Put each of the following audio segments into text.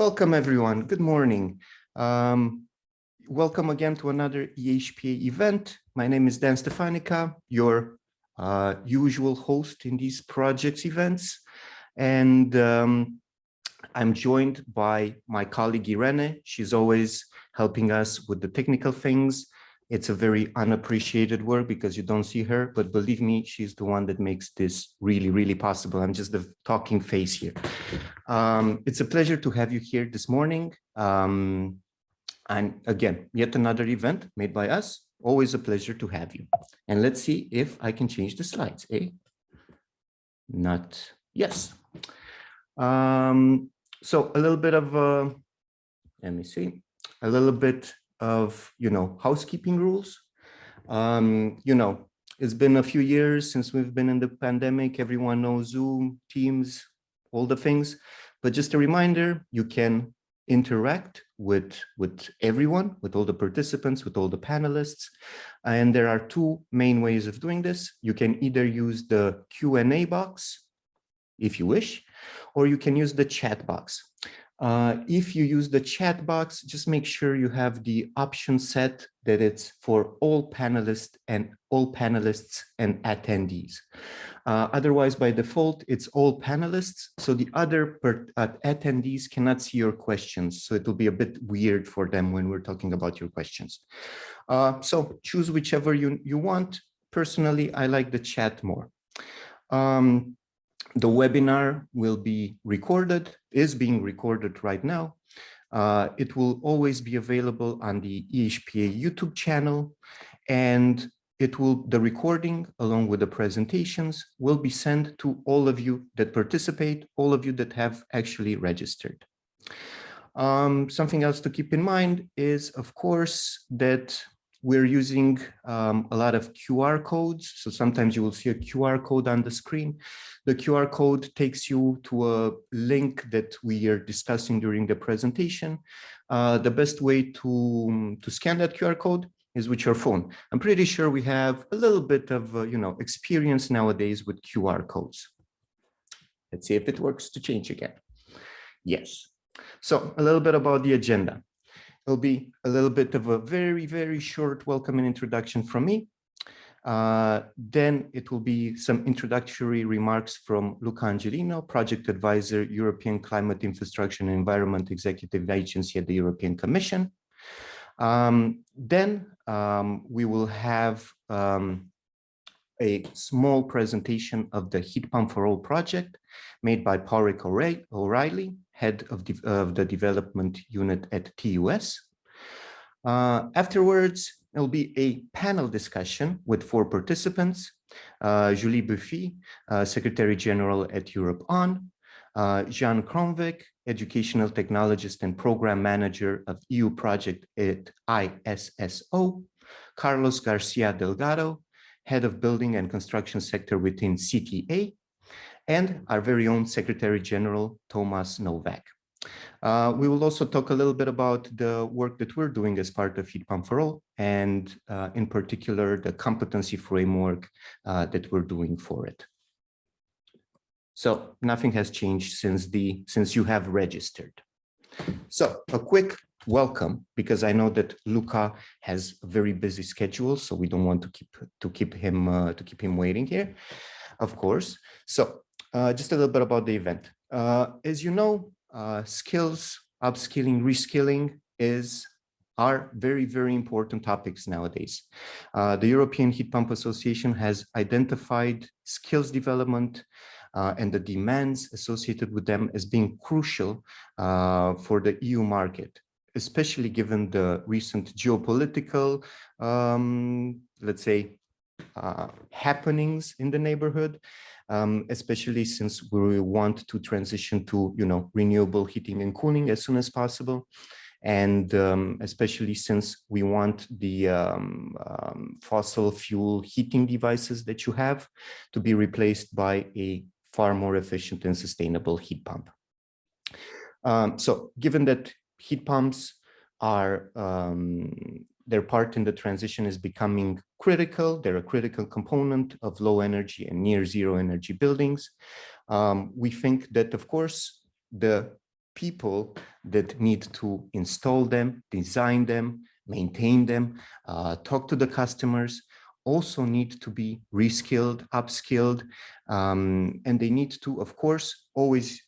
Welcome, everyone. Good morning. Welcome again to another EHPA event. My name is Dan Stefanica, your usual host in these projects events. And I'm joined by my colleague Iranna. She's always helping us with the technical things. It's a very unappreciated work because you don't see her, but believe me, she's the one that makes this really, really possible. I'm just the talking face here. It's a pleasure to have you here this morning. And again, yet another event made by us. Always a pleasure to have you. And let's see if I can change the slides, eh? Not, yes. So a little bit of, let me see, a little bit of, housekeeping rules. It's been a few years since we've been in the pandemic. Everyone knows Zoom, Teams, all the things. But just a reminder, you can interact with everyone, with all the participants, with all the panelists. And there are two main ways of doing this. You can either use the Q&A box, if you wish, or you can use the chat box. If you use the chat box, just make sure you have the option set that it's for all panelists and attendees. Otherwise, by default, it's all panelists. So the other attendees cannot see your questions. So it will be a bit weird for them when we're talking about your questions. So choose whichever you want. Personally, I like the chat more. The webinar will be recorded, is being recorded right now. It will always be available on the EHPA YouTube channel, and the recording along with the presentations will be sent to all of you that participate, all of you that have actually registered. Something else to keep in mind is, of course, that we're using a lot of QR codes. So sometimes you will see a QR code on the screen. The QR code takes you to a link that we are discussing during the presentation. The best way to scan that QR code is with your phone. I'm pretty sure we have a little bit of experience nowadays with QR codes. Let's see if it works to change again. Yes. So a little bit about the agenda. It'll be a little bit of a very, very short welcome and introduction from me. Then it will be some introductory remarks from Luca Angelino, Project Advisor, European Climate Infrastructure and Environment Executive Agency at the European Commission. Then we will have a small presentation of the Heat Pump for All project made by OReilly, head of the development unit at TUS. Afterwards, there'll be a panel discussion with 4 participants, Julie Buffy, Secretary General at Europe On, Jean Kronvik, Educational Technologist and Program Manager of EU Project at ISSO, Carlos Garcia Delgado, Head of Building and Construction Sector within CTA, and our very own Secretary General, Thomas Novak. We will also talk a little bit about the work that we're doing as part of Heat Pump for All, and in particular, the competency framework that we're doing for it. So nothing has changed since you have registered. So a quick welcome, because I know that Luca has a very busy schedule, so we don't want to keep him waiting here, of course. So just a little bit about the event. As you know, skills, upskilling, reskilling are very, very important topics nowadays. The European Heat Pump Association has identified skills development and the demands associated with them as being crucial for the EU market, especially given the recent geopolitical, let's say, happenings in the neighborhood, especially since we want to transition to, renewable heating and cooling as soon as possible. And especially since we want the fossil fuel heating devices that you have to be replaced by a far more efficient and sustainable heat pump. So given that heat pumps are, their part in the transition is becoming critical, they're a critical component of low energy and near zero energy buildings, we think that, of course, the people that need to install them, design them, maintain them, talk to the customers, also need to be reskilled, upskilled, and they need to, of course, always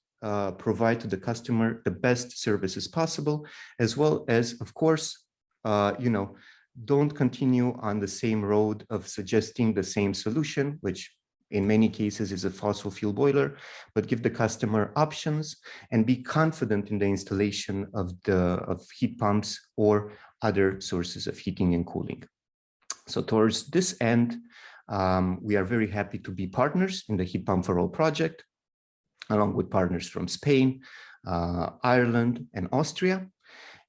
provide to the customer the best services possible, as well as, of course, don't continue on the same road of suggesting the same solution, which in many cases is a fossil fuel boiler, but give the customer options and be confident in the installation of heat pumps or other sources of heating and cooling. So towards this end, we are very happy to be partners in the Heat Pump for All project, along with partners from Spain, Ireland, and Austria.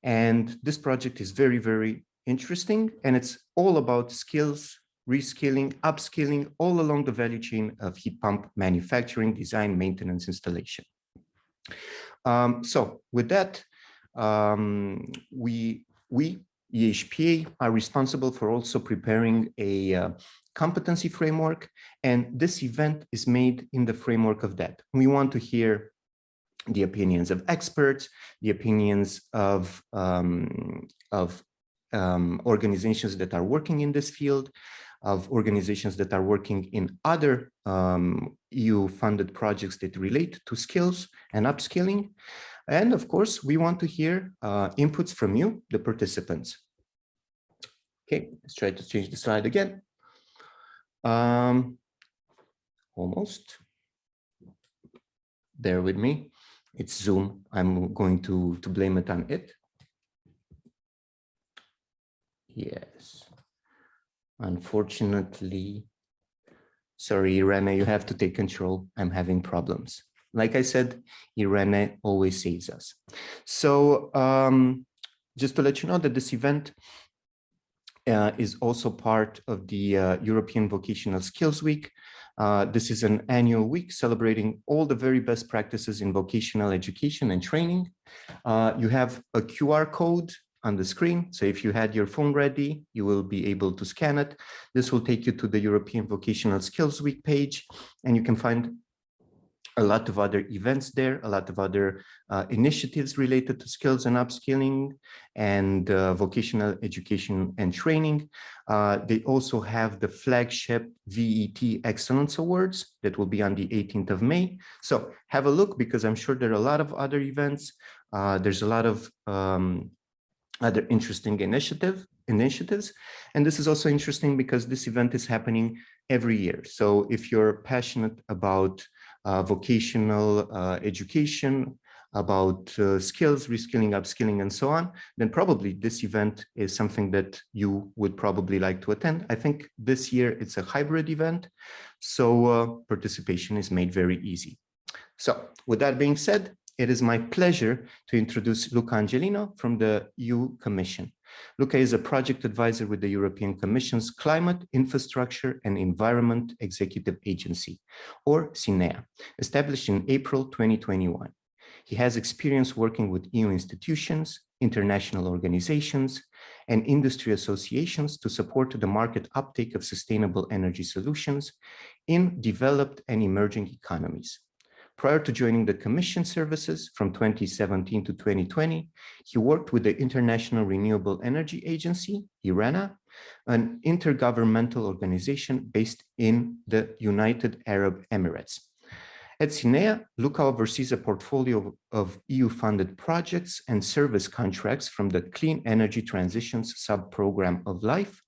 And this project is very, very interesting, and it's all about skills, reskilling, upskilling, all along the value chain of heat pump manufacturing, design, maintenance, installation. So with that, we EHPA are responsible for also preparing a competency framework, and this event is made in the framework of that. We want to hear the opinions of experts, the opinions of organizations that are working in this field, of organizations that are working in other EU-funded projects that relate to skills and upskilling. And of course, we want to hear inputs from you, the participants. Okay, let's try to change the slide again. Almost. Bear with me. It's Zoom. I'm going to blame it on it. Yes. Unfortunately, sorry, Iranna, you have to take control. I'm having problems. Like I said, Iranna always saves us. So just to let you know that this event is also part of the European Vocational Skills Week. This is an annual week celebrating all the very best practices in vocational education and training. You have a QR code on the screen. So if you had your phone ready, you will be able to scan it. This will take you to the European Vocational Skills Week page, and you can find a lot of other events there, a lot of other initiatives related to skills and upskilling and vocational education and training. They also have the flagship VET Excellence Awards that will be on the 18th of May. So have a look, because I'm sure there are a lot of other events. There's a lot of other interesting initiatives. And this is also interesting because this event is happening every year. So if you're passionate about vocational education, about skills, reskilling, upskilling, and so on, then probably this event is something that you would probably like to attend. I think this year it's a hybrid event, so participation is made very easy. So with that being said, it is my pleasure to introduce Luca Angelino from the EU Commission. Luca is a project advisor with the European Commission's Climate, Infrastructure and Environment Executive Agency, or CINEA, established in April 2021. He has experience working with EU institutions, international organizations, and industry associations to support the market uptake of sustainable energy solutions in developed and emerging economies. Prior to joining the Commission services from 2017 to 2020, he worked with the International Renewable Energy Agency, Iranna, an intergovernmental organization based in the United Arab Emirates. At CINEA, Luca oversees a portfolio of EU-funded projects and service contracts from the Clean Energy Transitions Sub-Program of LIFE,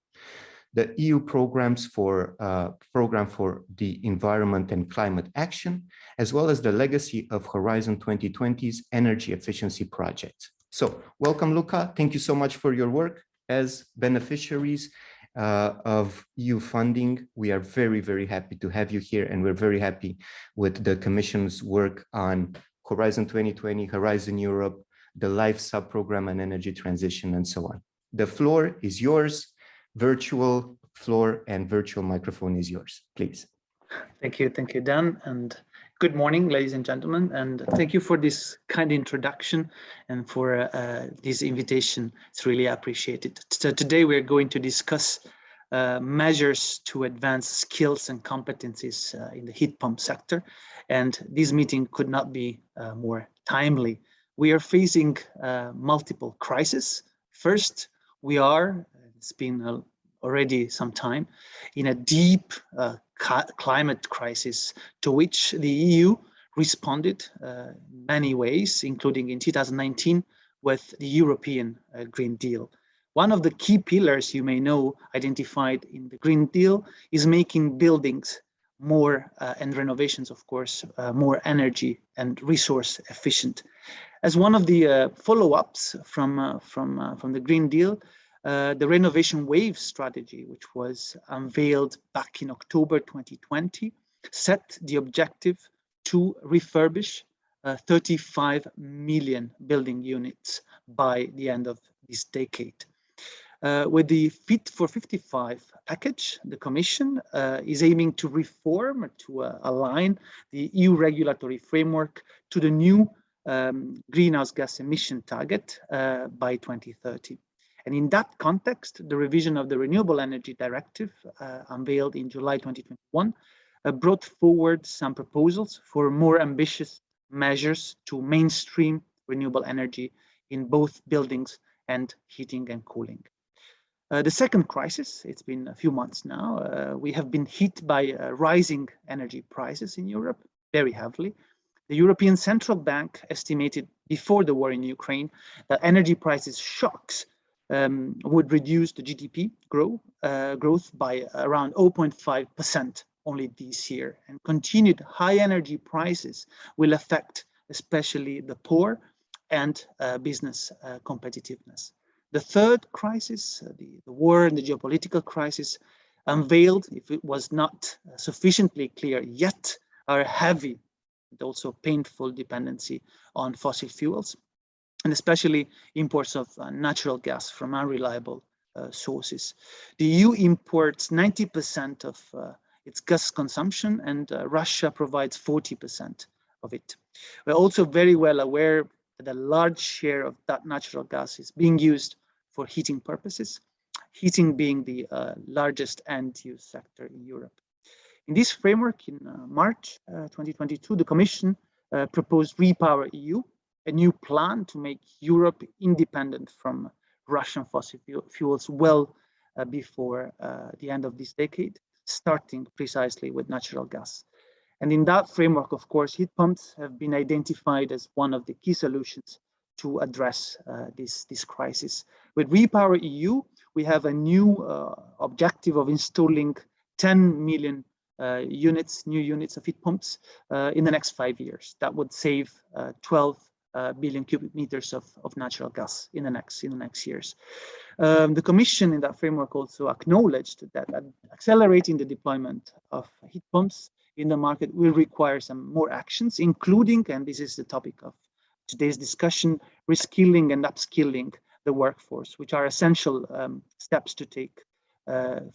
the EU Program for the Environment and Climate Action, as well as the legacy of Horizon 2020's energy efficiency projects. So welcome, Luca. Thank you so much for your work. As beneficiaries of EU funding, we are very, very happy to have you here, and we're very happy with the Commission's work on Horizon 2020, Horizon Europe, the LIFE sub-program and energy transition, and so on. The floor is yours. Virtual floor and virtual microphone is yours, please. Thank you, Dan, and good morning, ladies and gentlemen, and thank you for this kind introduction and for this invitation. It's really appreciated. So today we're going to discuss measures to advance skills and competencies in the heat pump sector, and this meeting could not be more timely We are facing multiple crises. First, it's been already some time, in a deep climate crisis to which the EU responded in many ways, including in 2019 with the European Green Deal. One of the key pillars, you may know, identified in the Green Deal is making buildings more, and renovations, of course, more energy and resource efficient. As one of the follow-ups from the Green Deal, the renovation wave strategy, which was unveiled back in October 2020, set the objective to refurbish 35 million building units by the end of this decade. With the Fit for 55 package, the Commission is aiming to reform, to align the EU regulatory framework to the new greenhouse gas emission target by 2030. And in that context, the revision of the Renewable Energy Directive, unveiled in July 2021, brought forward some proposals for more ambitious measures to mainstream renewable energy in both buildings and heating and cooling. The second crisis, it's been a few months now, we have been hit by rising energy prices in Europe very heavily. The European Central Bank estimated before the war in Ukraine that energy prices shocks would reduce the GDP growth by around 0.5% only this year. And continued high energy prices will affect especially the poor and business competitiveness. The third crisis, the war and the geopolitical crisis, unveiled, if it was not sufficiently clear yet, our heavy and also painful dependency on fossil fuels, and especially imports of natural gas from unreliable sources. The EU imports 90% of its gas consumption, and Russia provides 40% of it. We're also very well aware that a large share of that natural gas is being used for heating purposes, heating being the largest end-use sector in Europe. In this framework, in March 2022, the Commission proposed Repower EU, a new plan to make Europe independent from Russian fossil fuels well before the end of this decade, starting precisely with natural gas. And in that framework, of course, heat pumps have been identified as one of the key solutions to address this crisis. With Repower EU, we have a new objective of installing 10 million new units of heat pumps in the next 5 years. That would save 12 billion cubic meters of natural gas in the next years. The Commission in that framework also acknowledged that accelerating the deployment of heat pumps in the market will require some more actions, including, and this is the topic of today's discussion, reskilling and upskilling the workforce, which are essential steps to take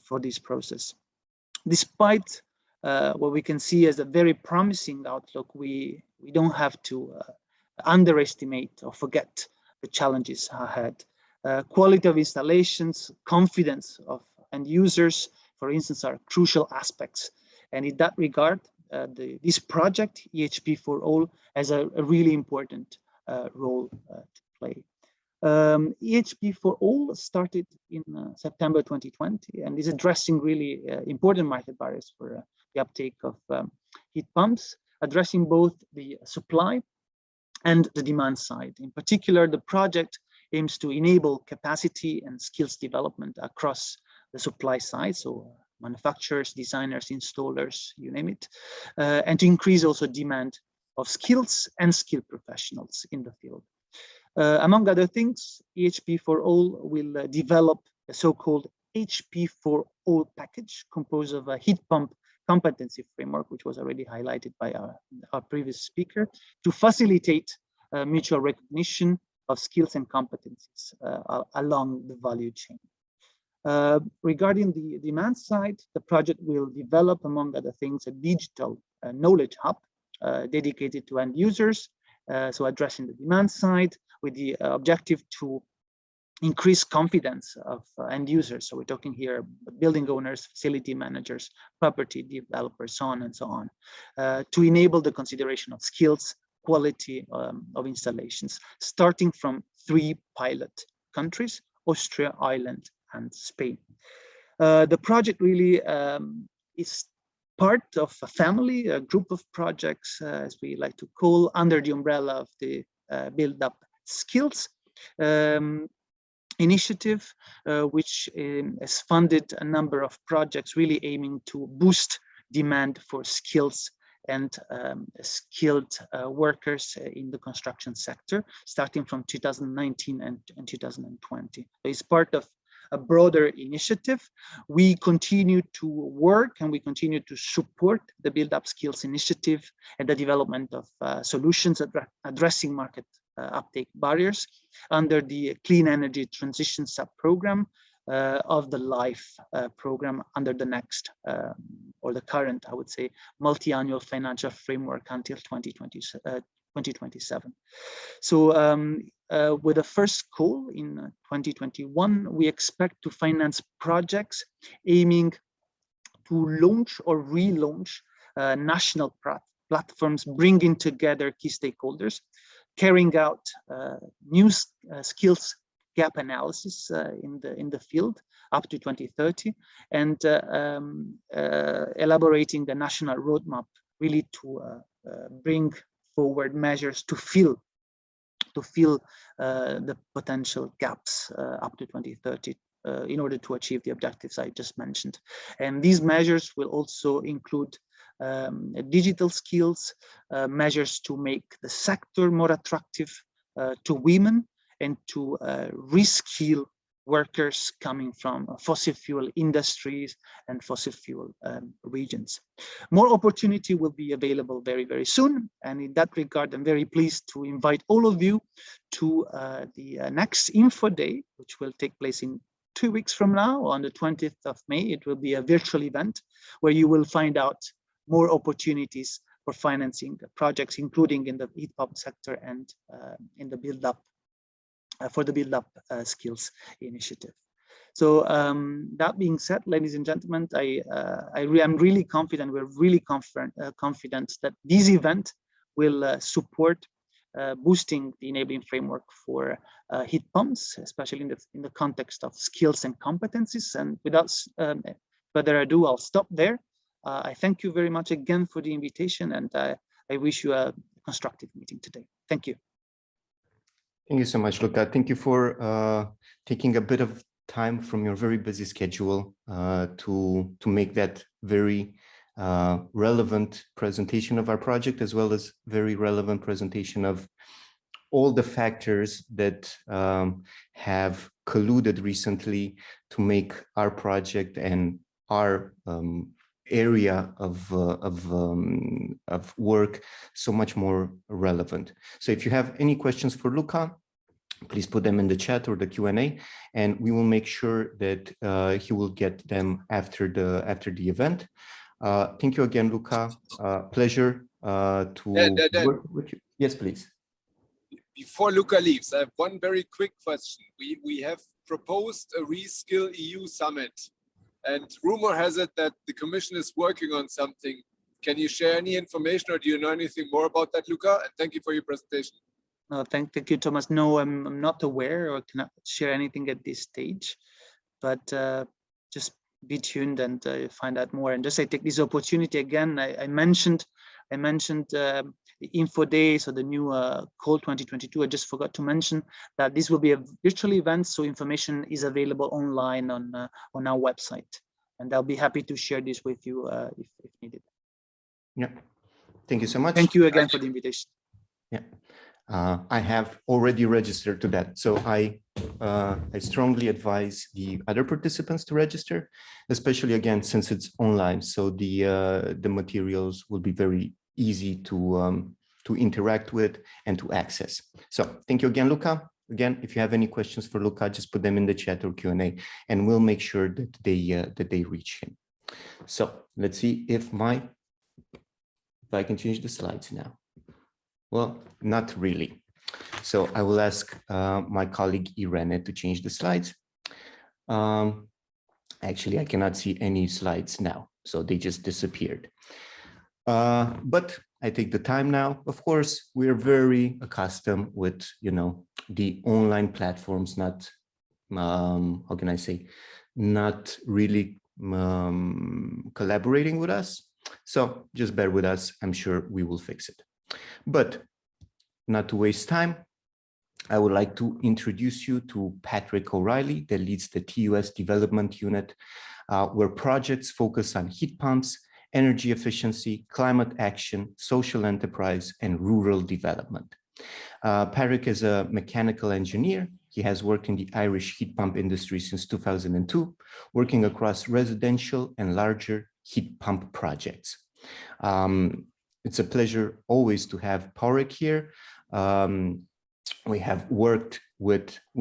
for this process. Despite what we can see as a very promising outlook, we don't have to underestimate or forget the challenges ahead. Quality of installations, confidence of end users, for instance, are crucial aspects. And in that regard, this project, EHP for All, has a really important role to play. EHP for All started in September 2020 and is addressing really important market barriers for the uptake of heat pumps, addressing both the supply and the demand side. In particular, the project aims to enable capacity and skills development across the supply side, so manufacturers, designers, installers, you name it, and to increase also demand of skills and skilled professionals in the field. Among other things, EHP for All will develop a so-called HP for All package composed of a heat pump competency framework, which was already highlighted by our previous speaker, to facilitate mutual recognition of skills and competencies along the value chain. Regarding the demand side, the project will develop, among other things, a digital knowledge hub dedicated to end users, so addressing the demand side with the objective to increase confidence of end users. So we're talking here building owners, facility managers, property developers, so on and so on, to enable the consideration of skills quality of installations, starting from 3 pilot countries: Austria, Ireland, and Spain. The project really is part of a family, a group of projects, as we like to call, under the umbrella of the Build Up Skills initiative, which has funded a number of projects really aiming to boost demand for skills and skilled workers in the construction sector, starting from 2019 and 2020. It's part of a broader initiative. We continue to work and we continue to support the Build Up Skills initiative and the development of solutions addressing market uptake barriers under the Clean Energy Transition Sub-Program of the LIFE program under the next or the current, I would say, multi-annual financial framework until 2027. So with the first call in 2021, we expect to finance projects aiming to launch or relaunch national platforms, bringing together key stakeholders, carrying out new skills gap analysis in the field up to 2030, and elaborating the national roadmap really to bring forward measures to fill the potential gaps up to 2030 in order to achieve the objectives I just mentioned. And these measures will also include digital skills, measures to make the sector more attractive to women, and to reskill workers coming from fossil fuel industries and fossil fuel regions. More opportunity will be available very, very soon. And in that regard, I'm very pleased to invite all of you to the next Info Day, which will take place in 2 weeks from now, on the 20th of May. It will be a virtual event where you will find out more opportunities for financing projects, including in the heat pump sector and in the build-up for the Build Up Skills initiative. So that being said, ladies and gentlemen, I'm really confident, we're really confident that this event will support boosting the enabling framework for heat pumps, especially in the context of skills and competencies. And without further ado, I'll stop there. I thank you very much again for the invitation, and I wish you a constructive meeting today. Thank you. Thank you so much, Luca. Thank you for taking a bit of time from your very busy schedule to make that very relevant presentation of our project, as well as very relevant presentation of all the factors that have colluded recently to make our project and our area of work so much more relevant. So if you have any questions for Luca, please put them in the chat or the Q&A, and we will make sure that he will get them after the event. Thank you again, Luca. Pleasure to work with you. Yes, please. Before Luca leaves, I have one very quick question. We have proposed a Reskill EU Summit, and rumor has it that the Commission is working on something. Can you share any information, or do you know anything more about that, Luca? And thank you for your presentation. No, thank you, Thomas. No, I'm not aware or cannot share anything at this stage, but just be tuned and find out more. And just I take this opportunity again. I mentioned the Info Day, so the new Call 2022. I just forgot to mention that this will be a virtual event, so information is available online on our website, and I'll be happy to share this with you if needed. Yeah, thank you so much. Thank you again for the invitation. Yeah, I have already registered to that, so I strongly advise the other participants to register, especially again since it's online, so the materials will be very easy to interact with and to access. So thank you again, Luca. Again, if you have any questions for Luca, just put them in the chat or Q&A, and we'll make sure that they reach him. So let's see if I can change the slides now. Well, not really. So I will ask my colleague Iranna to change the slides. Actually, I cannot see any slides now, so they just disappeared. But I take the time now. Of course, we're very accustomed with, the online platforms, not, how can I say, not really collaborating with us. So just bear with us. I'm sure we will fix it. But not to waste time, I would like to introduce you to Patrick OReilly, that leads the TUS development unit, where projects focus on heat pumps, energy efficiency, climate action, social enterprise, and rural development. Patrick is a mechanical engineer. He has worked in the Irish heat pump industry since 2002, working across residential and larger heat pump projects. It's a pleasure always to have Patrick here. We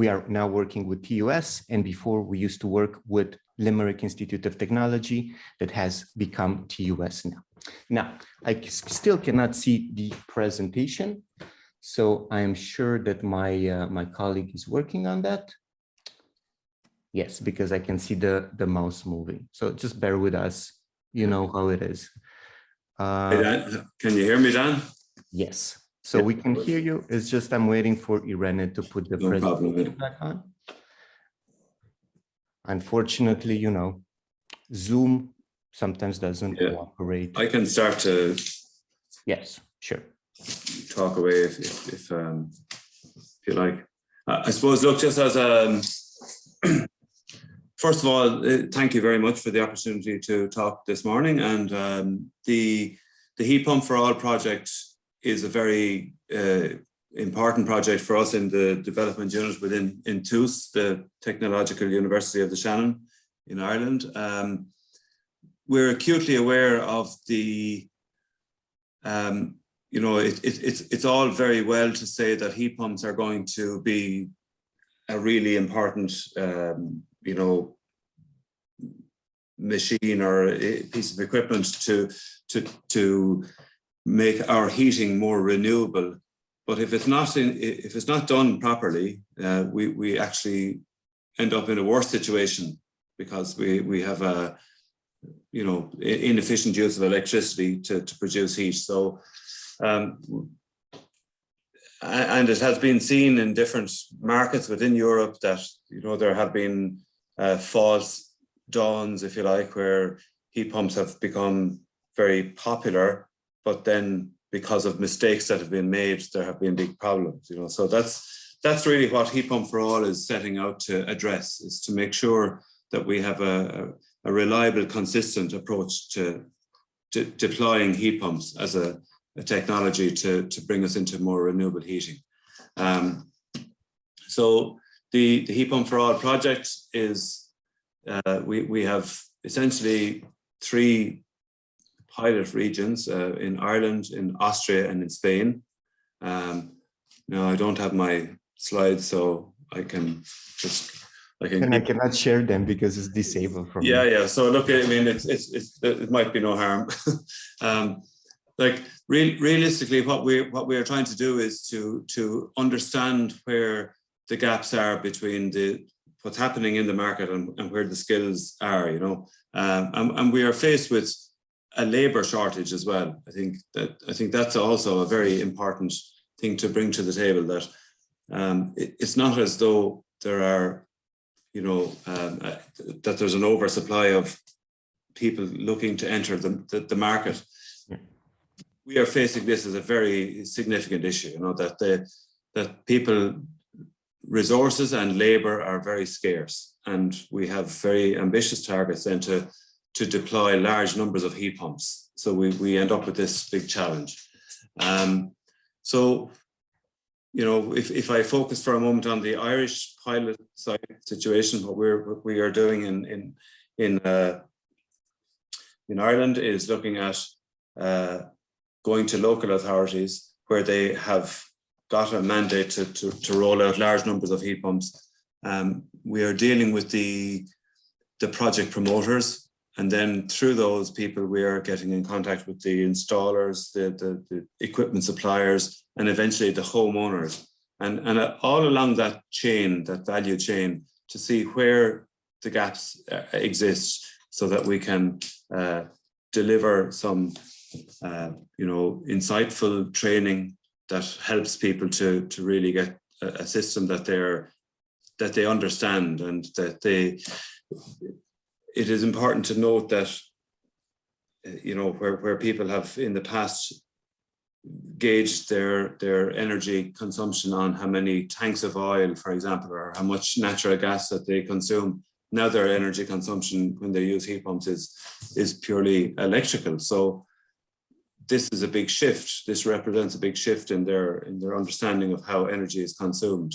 are now working with TUS, and before we used to work with Limerick Institute of Technology that has become TUS now. Now, I still cannot see the presentation, so I am sure that my colleague is working on that. Yes, because I can see the mouse moving. So just bear with us. You know how it is. Hey Dan, can you hear me, Dan? Yes. So we can hear you. It's just I'm waiting for Iranna to put the presentation back on. Unfortunately, Zoom sometimes doesn't cooperate. I can start to. Yes, sure. Talk away if you like. I suppose, look, just as first of all, thank you very much for the opportunity to talk this morning. And the Heat Pump for All project is a very important project for us in the development unit within TUS, the Technological University of the Shannon in Ireland. We're acutely aware of the, it's all very well to say that heat pumps are going to be a really important, machine or a piece of equipment to make our heating more renewable. But if it's not done properly, we actually end up in a worse situation because we have a inefficient use of electricity to produce heat. So and it has been seen in different markets within Europe that there have been false dawns, if you like, where heat pumps have become very popular, but then because of mistakes that have been made, there have been big problems. So that's really what Heat Pump for All is setting out to address, is to make sure that we have a reliable, consistent approach to deploying heat pumps as a technology to bring us into more renewable heating. So the Heat Pump for All project is, we have essentially 3 pilot regions in Ireland, in Austria, and in Spain. Now I don't have my slides, so I cannot share them because it's disabled from me. Yeah. So look, I mean, it might be no harm. Realistically, what we are trying to do is to understand where the gaps are between what's happening in the market and where the skills are. And we are faced with a labour shortage as well. I think that's also a very important thing to bring to the table, that it's not as though there are, that there's an oversupply of people looking to enter the market. Yeah. We are facing this as a very significant issue, that people, resources and labour are very scarce, and we have very ambitious targets then to deploy large numbers of heat pumps. So we end up with this big challenge. So, if I focus for a moment on the Irish pilot side situation, what we are doing in Ireland is looking at going to local authorities where they have got a mandate to roll out large numbers of heat pumps. We are dealing with the project promoters, and then through those people, we are getting in contact with the installers, the equipment suppliers, and eventually the homeowners. And all along that chain, that value chain, to see where the gaps exist so that we can deliver some you know, insightful training that helps people to really get a system that they understand, and that it is important to note that, you know, where people have in the past gauged their energy consumption on how many tanks of oil, for example, or how much natural gas that they consume. Now their energy consumption when they use heat pumps is purely electrical. So this is a big shift. This represents a big shift in their understanding of how energy is consumed.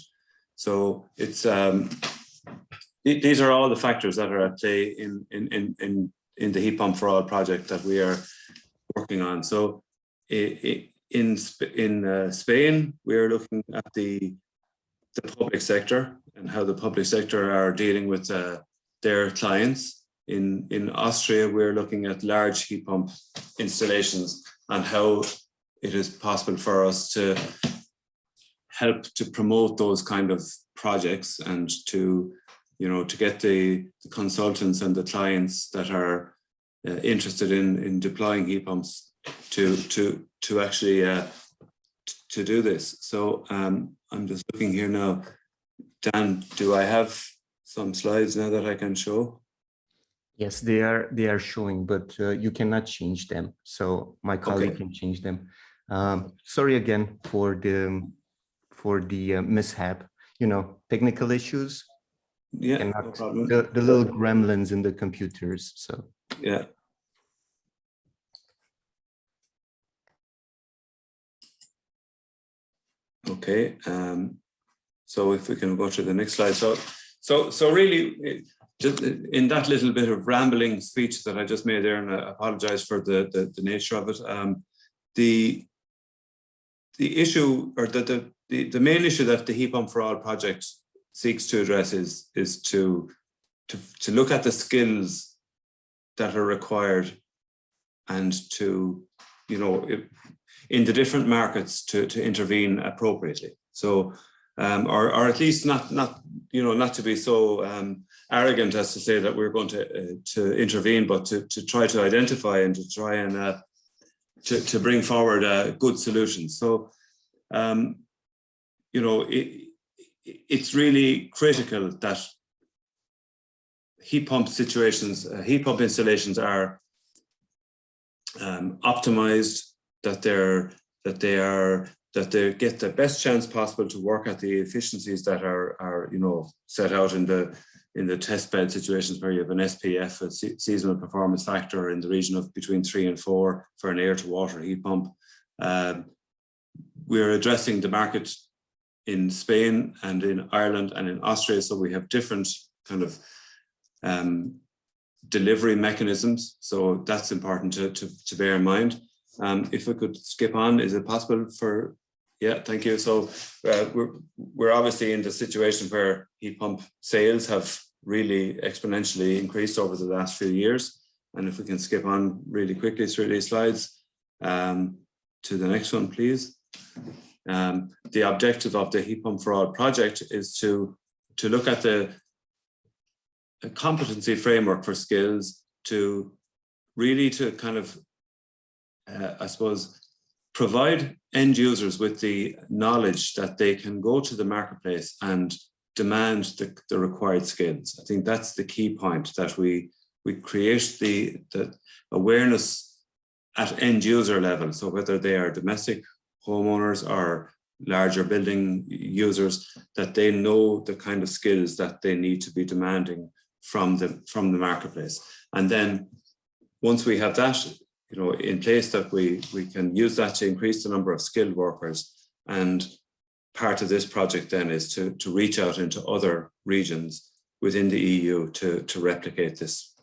So it's these are all the factors that are at play in the Heat Pump for All project that we are working on. So in Spain, we are looking at the public sector and how the public sector are dealing with their clients. In Austria, we're looking at large heat pump installations and how it is possible for us to help to promote those kind of projects, and to, you know, to get the consultants and the clients that are interested in deploying heat pumps to actually to do this. So I'm just looking here now. Dan, do I have some slides now that I can show? Yes, they are showing, but you cannot change them. So my colleague can change them. Sorry again for the mishap. You know, technical issues. Yeah, no problem. The little gremlins in the computers. So yeah. Okay. So if we can go to the next slide. So really, just in that little bit of rambling speech that I just made there, and I apologize for the nature of it. The issue, or the main issue that the Heat Pump for All project seeks to address is to look at the skills that are required, and to, you know, in the different markets to intervene appropriately. So or at least not you know, not to be so arrogant as to say that we're going to intervene, but to try to identify and to try and to bring forward good solutions. So you know, it's really critical that heat pump heat pump installations are optimized, that they get the best chance possible to work at the efficiencies that are you know, set out in the test bed situations, where you have an SPF, a seasonal performance factor, in the region of between 3 and 4 for an air to water heat pump. We're addressing the market in Spain and in Ireland and in Austria, so we have different kind of delivery mechanisms. So that's important to bear in mind. If we could skip on, is it possible for? Yeah, thank you. So we're obviously in the situation where heat pump sales have really exponentially increased over the last few years. And if we can skip on really quickly through these slides, to the next one, please. The objective of the Heat Pump for All project is to look at the competency framework for skills, to really to kind of I suppose, provide end users with the knowledge that they can go to the marketplace and demand the required skills. I think that's the key point, that we create the awareness at end user level. So whether they are domestic homeowners or larger building users, that they know the kind of skills that they need to be demanding from the marketplace. And then once we have that, you know, in place, that we can use that to increase the number of skilled workers. And part of this project then is to reach out into other regions within the EU to replicate this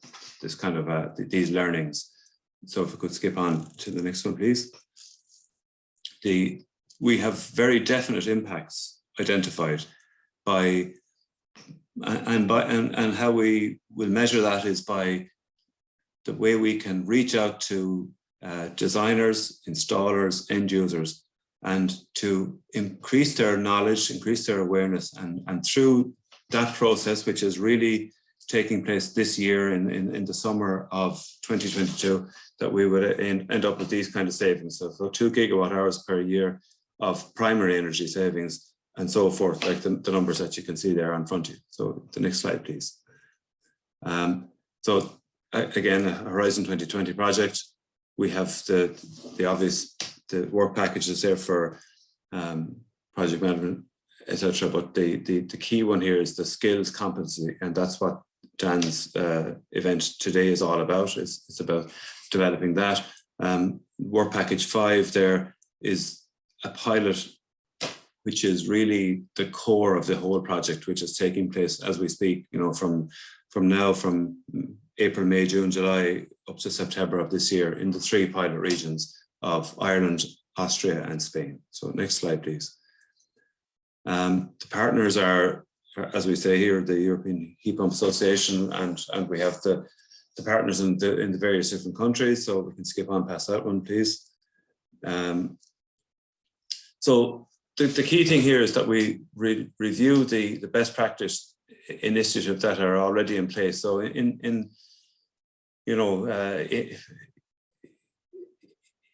kind of these learnings. So if we could skip on to the next one, please. We have very definite impacts identified by, and how we will measure that is by the way we can reach out to designers, installers, end users, and to increase their knowledge, increase their awareness, and through that process, which is really taking place this year in the summer of 2022, that we would end up with these kind of savings. So 2 gigawatt hours per year of primary energy savings and so forth, like the numbers that you can see there in front of you. So the next slide, please. So again, a Horizon 2020 project. We have the obvious, the work packages there for project management, etc. But the key one here is the skills competency, and that's what Dan's event today is all about. It's about developing that. Work package 5 there is a pilot, which is really the core of the whole project, which is taking place as we speak, you know, from April, May, June, July, up to September of this year in the 3 pilot regions of Ireland, Austria, and Spain. So next slide, please. The partners are, as we say here, the European Heat Pump Association, and we have the partners in the various different countries. So we can skip on past that one, please. So the key thing here is that we review the best practice initiatives that are already in place. So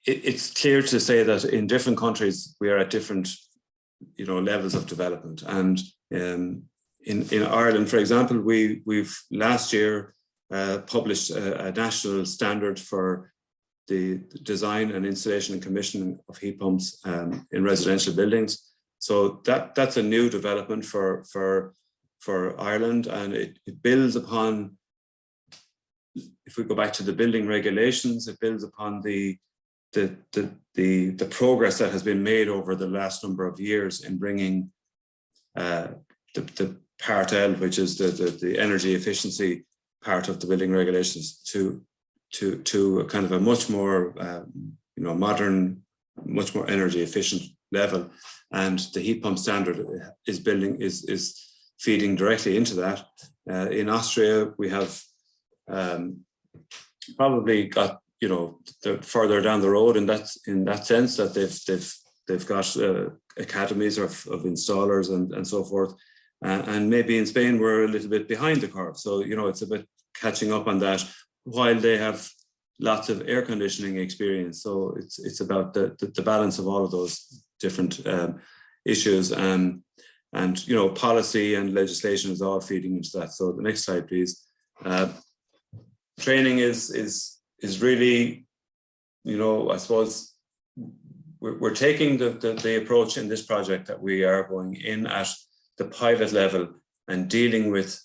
it's clear to say that in different countries we are at different, you know, levels of development. And in Ireland, for example, we've last year published a national standard for the design and installation and commissioning of heat pumps in residential buildings. So that's a new development for Ireland, and it builds upon, if we go back to the building regulations, it builds upon the progress that has been made over the last number of years in bringing the Part L, which is the energy efficiency part of the building regulations, to a kind of a much more modern, much more energy efficient level. And the heat pump standard is feeding directly into that. In Austria, we have probably got, you know, further down the road in that sense, that they've got academies of installers and so forth. And maybe in Spain we're a little bit behind the curve. So, you know, it's a bit catching up on that, while they have lots of air conditioning experience. So it's about the balance of all of those different issues, and you know, policy and legislation is all feeding into that. So the next slide, please. Training is really, you know, I suppose we're taking the approach in this project that we are going in at the pilot level and dealing with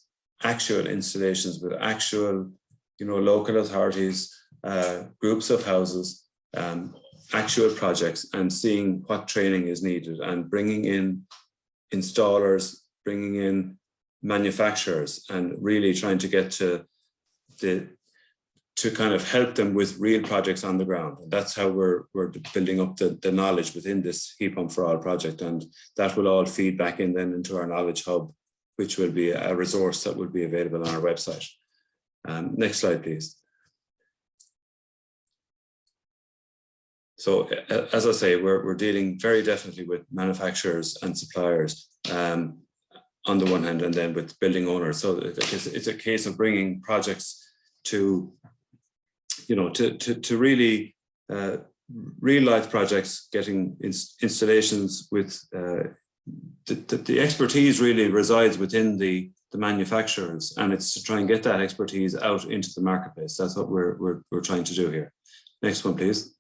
actual installations with actual, you know, local authorities, groups of houses, actual projects, and seeing what training is needed, and bringing in installers, bringing in manufacturers, and really trying to get to kind of help them with real projects on the ground. And that's how we're building up the knowledge within this Heat Pump for All project, and that will all feed back in then into our knowledge hub, which will be a resource that will be available on our website. Next slide, please. So as I say, we're dealing very definitely with manufacturers and suppliers on the one hand, and then with building owners. So it's a case of bringing projects to, you know, to really real life projects, getting installations with the expertise really resides within the manufacturers, and it's to try and get that expertise out into the marketplace. That's what we're trying to do here. Next one, please.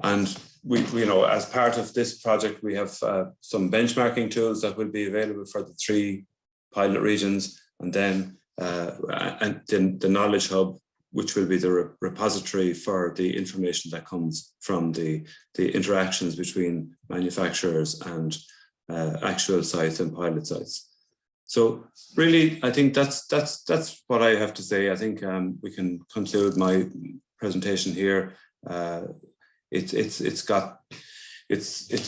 And we, you know, as part of this project, we have some benchmarking tools that will be available for the 3 pilot regions, and then the knowledge hub, which will be the repository for the information that comes from the interactions between manufacturers and actual sites and pilot sites. So really, I think that's what I have to say. I think we can conclude my presentation here. It's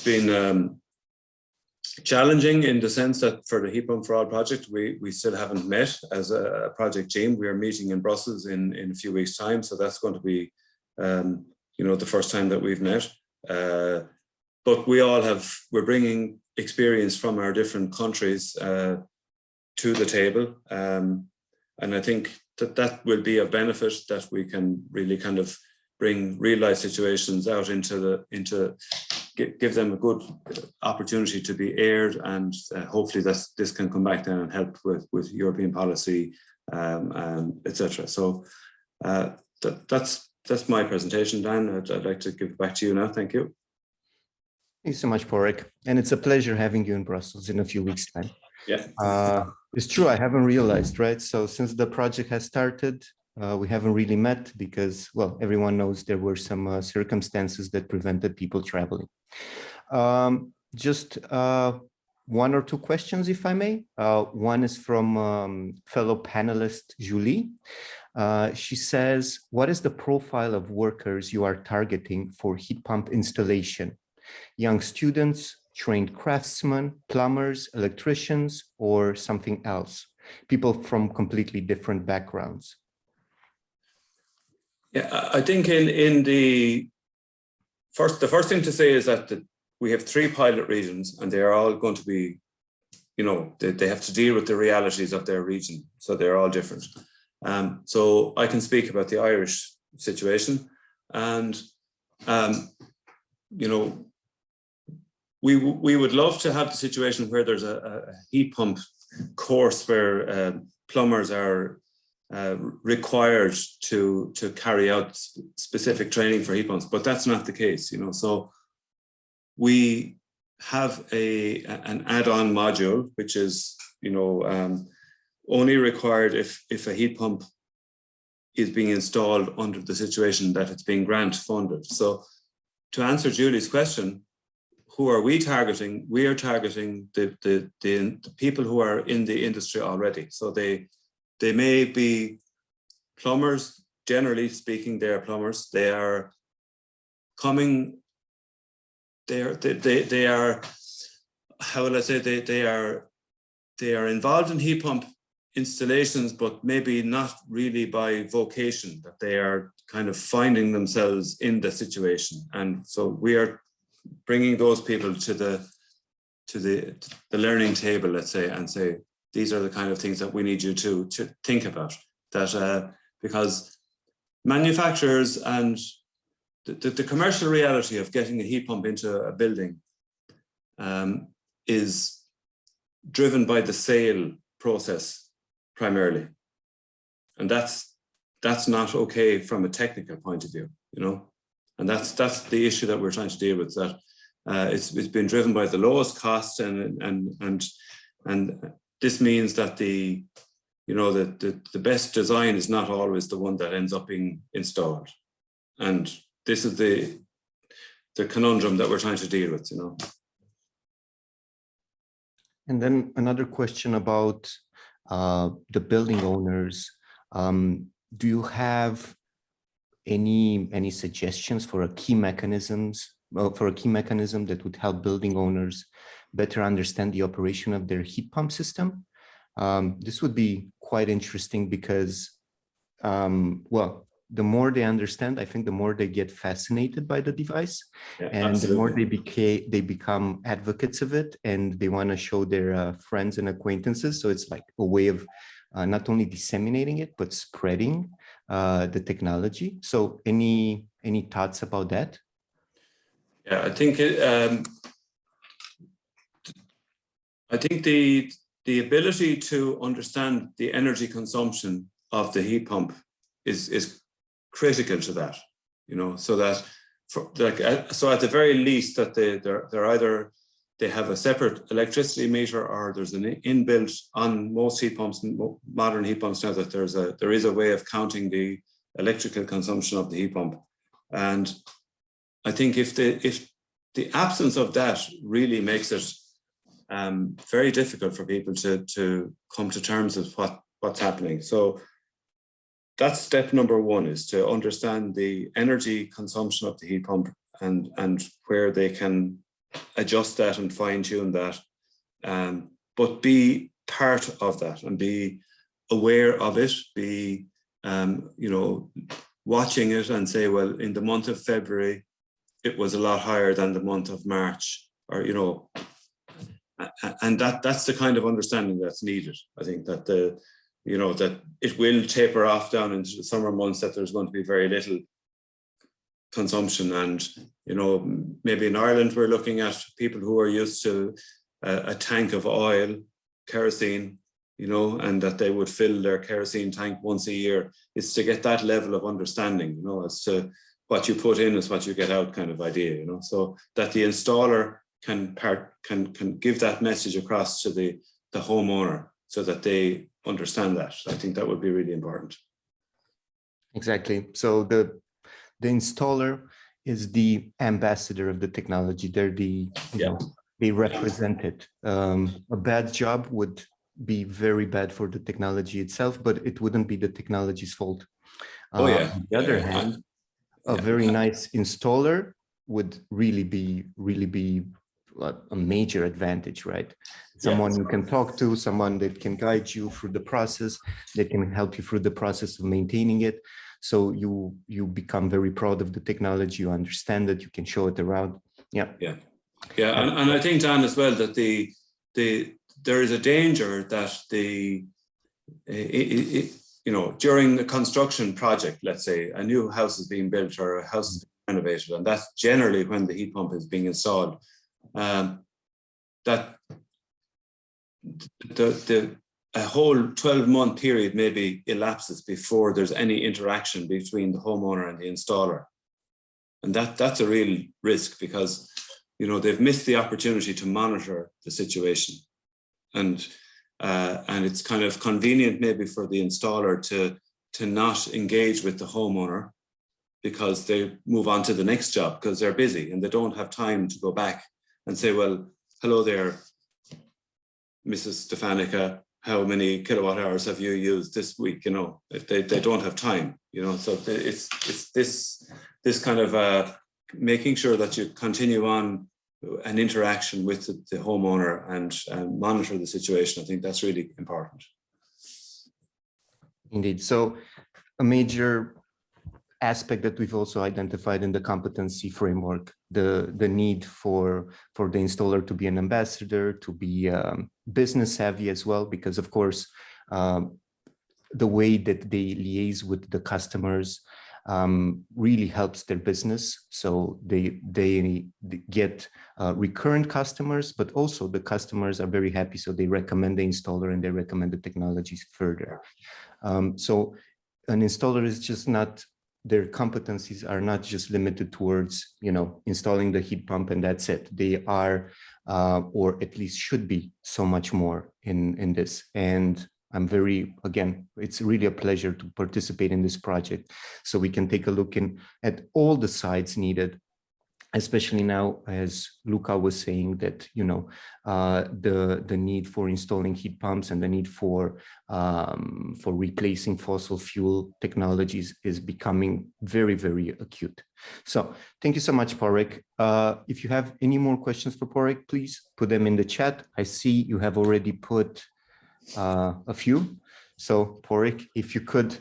been challenging in the sense that for the Heat Pump for All project, we still haven't met as a project team. We are meeting in Brussels in a few weeks' time, so that's going to be you know, the first time that we've met. But we're bringing experience from our different countries to the table. And I think that will be a benefit, that we can really kind of bring real life situations out give them a good opportunity to be aired, and hopefully this can come back then and help with European policy, etc. So that's my presentation, Dan. I'd like to give it back to you now. Thank you. Thank you so much, Porek. And it's a pleasure having you in Brussels in a few weeks' time. Yeah. It's true, I haven't realized, right? So since the project has started, we haven't really met because, well, everyone knows there were some circumstances that prevented people traveling. Just one or two questions, if I may. One is from fellow panelist Julie. She says, what is the profile of workers you are targeting for heat pump installation? Young students, trained craftsmen, plumbers, electricians, or something else? People from completely different backgrounds. Yeah, I think the first thing to say is that we have 3 pilot regions, and they are all going to be, you know, they have to deal with the realities of their region. So they're all different. So I can speak about the Irish situation, and, you know, we would love to have the situation where there's a heat pump course where plumbers are required to carry out specific training for heat pumps, but that's not the case, you know. So we have an add-on module, which is, you know, only required if a heat pump is being installed under the situation that it's being grant funded. So to answer Julie's question, who are we targeting? We are targeting the people who are in the industry already. So they may be plumbers, generally speaking, they are plumbers. They are coming, they are, how will I say, they are involved in heat pump installations, but maybe not really by vocation, that they are kind of finding themselves in the situation. And so we are bringing those people to the learning table, let's say, and say, these are the kind of things that we need you to think about. That because manufacturers and the commercial reality of getting a heat pump into a building is driven by the sale process primarily, and that's not okay from a technical point of view, you know. And that's the issue that we're trying to deal with. That it's been driven by the lowest cost, and this means that the best design is not always the one that ends up being installed. And this is the conundrum that we're trying to deal with, you know. And then another question about the building owners. Do you have any suggestions for a key mechanism that would help building owners better understand the operation of their heat pump system? This would be quite interesting because, well, the more they understand, I think the more they get fascinated by the device, yeah, and absolutely. the more they become advocates of it, and they want to show their friends and acquaintances. So it's like a way of not only disseminating it, but spreading the technology. So any thoughts about that? Yeah, I think the ability to understand the energy consumption of the heat pump is critical to that, you know, so that so at the very least that they have a separate electricity meter, or there's an inbuilt on most heat pumps, modern heat pumps now, that there is a way of counting the electrical consumption of the heat pump. And I think if the absence of that really makes it very difficult for people to come to terms with what's happening. So that's step number one, is to understand the energy consumption of the heat pump and where they can adjust that and fine tune that, but be part of that and be aware of it, be, you know, watching it and say, well, in the month of February, it was a lot higher than the month of March, or, you know, And that's the kind of understanding that's needed. I think that that it will taper off down into the summer months, that there's going to be very little consumption. And, maybe in Ireland, we're looking at people who are used to a tank of oil, kerosene, and that they would fill their kerosene tank once a year. It's to get that level of understanding, as to what you put in is what you get out kind of idea, so that the installer can give that message across to the homeowner so that they understand that. I think that would be really important. Exactly. So the installer is the ambassador of the technology. They're they represent it. A bad job would be very bad for the technology itself, but it wouldn't be the technology's fault. On the other hand, a very nice installer would really be a major advantage, right? Someone you can talk to, someone that can guide you through the process, that can help you through the process of maintaining it. So you become very proud of the technology, you understand it, you can show it around. And I think, Dan, as well, that there is a danger that during the construction project, let's say a new house is being built or a house is being renovated, and that's generally when the heat pump is being installed, that a whole 12-month period maybe elapses before there's any interaction between the homeowner and the installer. And that's a real risk, because they've missed the opportunity to monitor the situation. And it's kind of convenient maybe for the installer to not engage with the homeowner, because they move on to the next job because they're busy and they don't have time to go back and say, well, hello there, Mrs. Stefanica, how many kilowatt hours have you used this week? They don't have time, so it's this kind of making sure that you continue on an interaction with the homeowner and monitor the situation. I think that's really important. Indeed. So a major aspect that we've also identified in the competency framework, the need for the installer to be an ambassador, to be business savvy as well, because of course, the way that they liaise with the customers really helps their business. So they get recurrent customers, but also the customers are very happy. So they recommend the installer and they recommend the technologies further. So an installer is just not, their competencies are not just limited towards, installing the heat pump and that's it. They are, or at least should be, so much more in this. And I'm again, it's really a pleasure to participate in this project, so we can take a look at all the sides needed, especially now, as Luca was saying, that, the need for installing heat pumps and the need for replacing fossil fuel technologies is becoming very, very acute. So thank you so much, Porek. If you have any more questions for Porek, please put them in the chat. I see you have already put a few. So Porek, if you could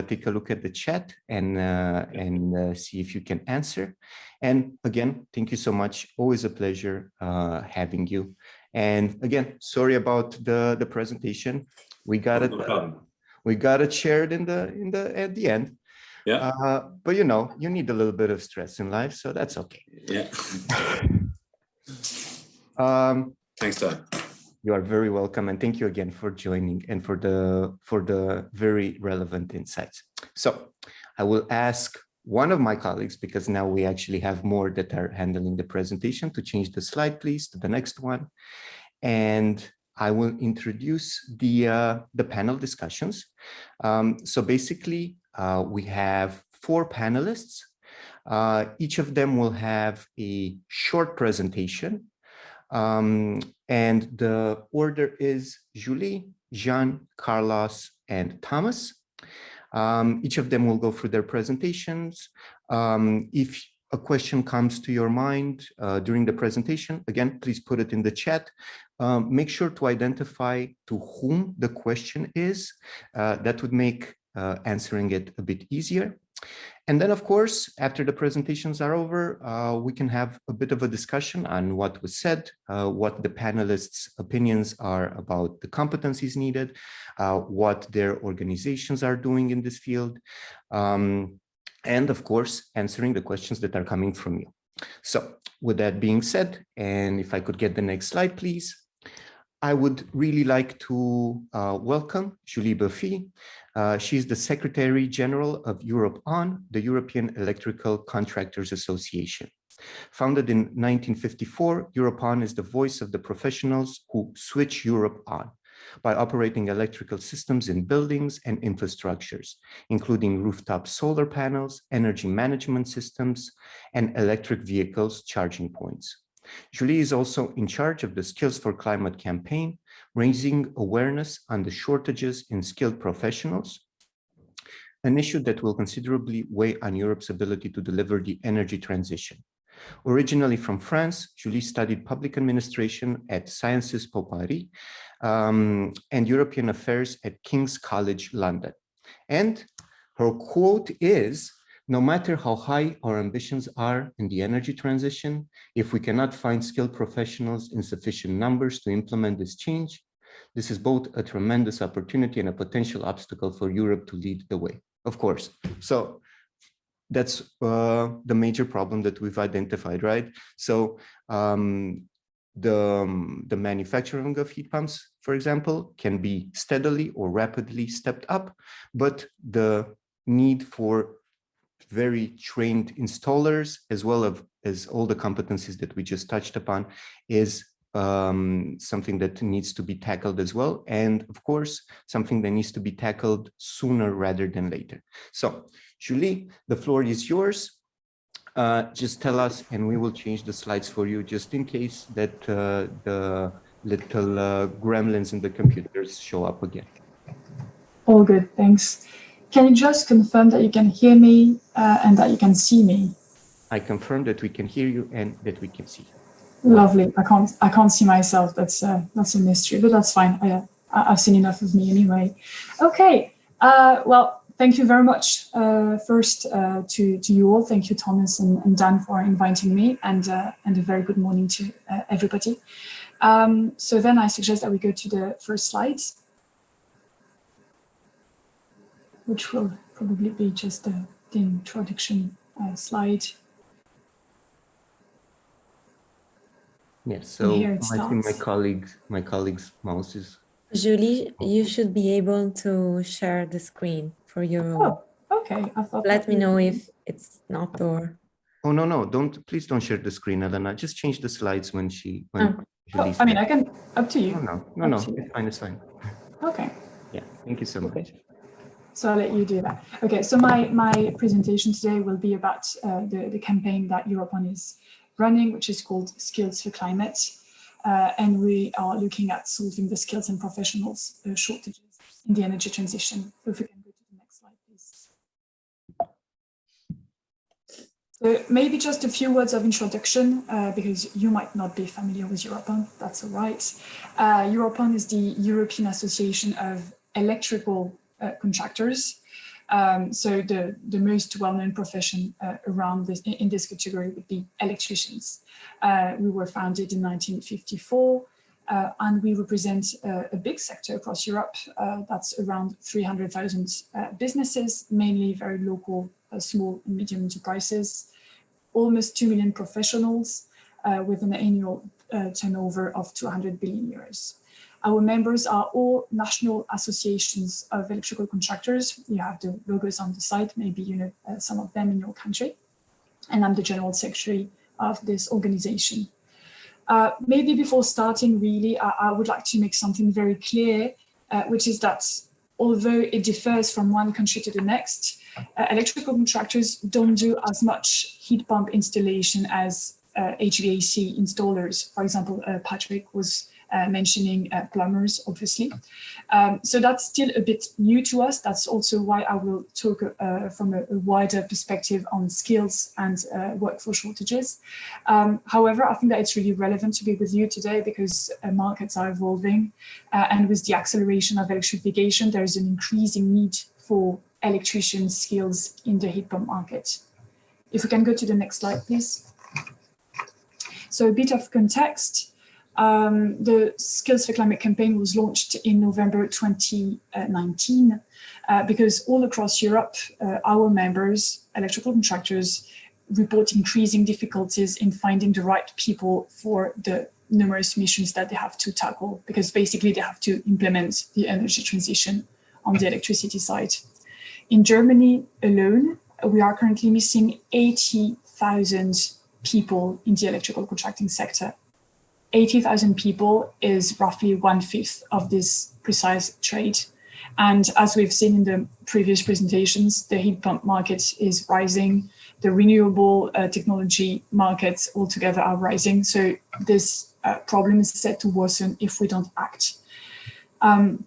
take a look at the chat and see if you can answer. And again, thank you so much. Always a pleasure having you. And again, sorry about the presentation. We got it. We got it shared at the end. Yeah. But you need a little bit of stress in life, so that's okay. Yeah. Thanks, Doug. You are very welcome, and thank you again for joining and for the very relevant insights. So I will ask one of my colleagues, because now we actually have more that are handling the presentation, to change the slide, please, to the next one. And I will introduce the panel discussions. So basically, we have 4 panelists. Each of them will have a short presentation. And the order is Julie, Jean, Carlos, and Thomas. Each of them will go through their presentations. If a question comes to your mind during the presentation, again, please put it in the chat. Make sure to identify to whom the question is. That would make answering it a bit easier. And then, of course, after the presentations are over, we can have a bit of a discussion on what was said, what the panelists' opinions are about the competencies needed, what their organizations are doing in this field, and of course, answering the questions that are coming from you. So with that being said, and if I could get the next slide, please. I would really like to welcome Julie Buffy. She's the Secretary General of Europe On, the European Electrical Contractors Association. Founded in 1954, Europe On is the voice of the professionals who switch Europe on by operating electrical systems in buildings and infrastructures, including rooftop solar panels, energy management systems, and electric vehicles charging points. Julie is also in charge of the Skills for Climate campaign, raising awareness on the shortages in skilled professionals, an issue that will considerably weigh on Europe's ability to deliver the energy transition. Originally from France, Julie studied public administration at Sciences Po Paris and European Affairs at King's College London. And her quote is, "No matter how high our ambitions are in the energy transition, if we cannot find skilled professionals in sufficient numbers to implement this change, this is both a tremendous opportunity and a potential obstacle for Europe to lead the way." Of course. So that's the major problem that we've identified, right? So the manufacturing of heat pumps, for example, can be steadily or rapidly stepped up, but the need for very trained installers, as well as all the competencies that we just touched upon, is something that needs to be tackled as well. And of course, something that needs to be tackled sooner rather than later. So Julie, the floor is yours. Just tell us and we will change the slides for you just in case that the little gremlins in the computers show up again. All good, thanks. Can you just confirm that you can hear me and that you can see me? I confirm that we can hear you and that we can see you. Lovely. I can't see myself. That's a mystery, but that's fine. I've seen enough of me anyway. Okay. Well, thank you very much. First to you all. Thank you, Thomas and Dan, for inviting me, and a very good morning to everybody. So then I suggest that we go to the first slides, which will probably be just the introduction slide. Yes, so I think my colleague's mouse is... Julie, you should be able to share the screen for your own. Oh, okay. I thought Let me know if it's not or... Oh, no, please don't share the screen, Elena. Just change the slides when Julie I mean, I can, up to you. No, it's fine. Okay. Yeah, thank you so much. Okay. So I'll let you do that. Okay, so my presentation today will be about the campaign that Europe On is running, which is called Skills for Climate. And we are looking at solving the skills and professionals shortages in the energy transition. So if we can go to the next slide, please. So maybe just a few words of introduction, because you might not be familiar with Europe On, that's all right. Europe On is the European Association of Electrical Contractors. So the most well-known profession around this in this category would be electricians. We were founded in 1954, and we represent a big sector across Europe. That's around 300,000 businesses, mainly very local, small and medium enterprises, almost 2 million professionals with an annual turnover of 200 billion euros. Our members are all national associations of electrical contractors. You have the logos on the side, maybe you know some of them in your country. And I'm the general secretary of this organization. Maybe before starting, really, I would like to make something very clear, which is that although it differs from one country to the next, electrical contractors don't do as much heat pump installation as HVAC installers. For example, Patrick was mentioning plumbers, obviously. So that's still a bit new to us. That's also why I will talk from a wider perspective on skills and workforce shortages. However, I think that it's really relevant to be with you today because markets are evolving, and with the acceleration of electrification, there is an increasing need for electrician skills in the heat pump market. If we can go to the next slide, please. So a bit of context. The Skills for Climate campaign was launched in November 2019 because all across Europe, our members, electrical contractors, report increasing difficulties in finding the right people for the numerous missions that they have to tackle, because basically they have to implement the energy transition on the electricity side. In Germany alone, we are currently missing 80,000 people in the electrical contracting sector. 80,000 people is roughly 1/5 of this precise trade. And as we've seen in the previous presentations, the heat pump market is rising. The renewable technology markets altogether are rising. So this problem is set to worsen if we don't act. And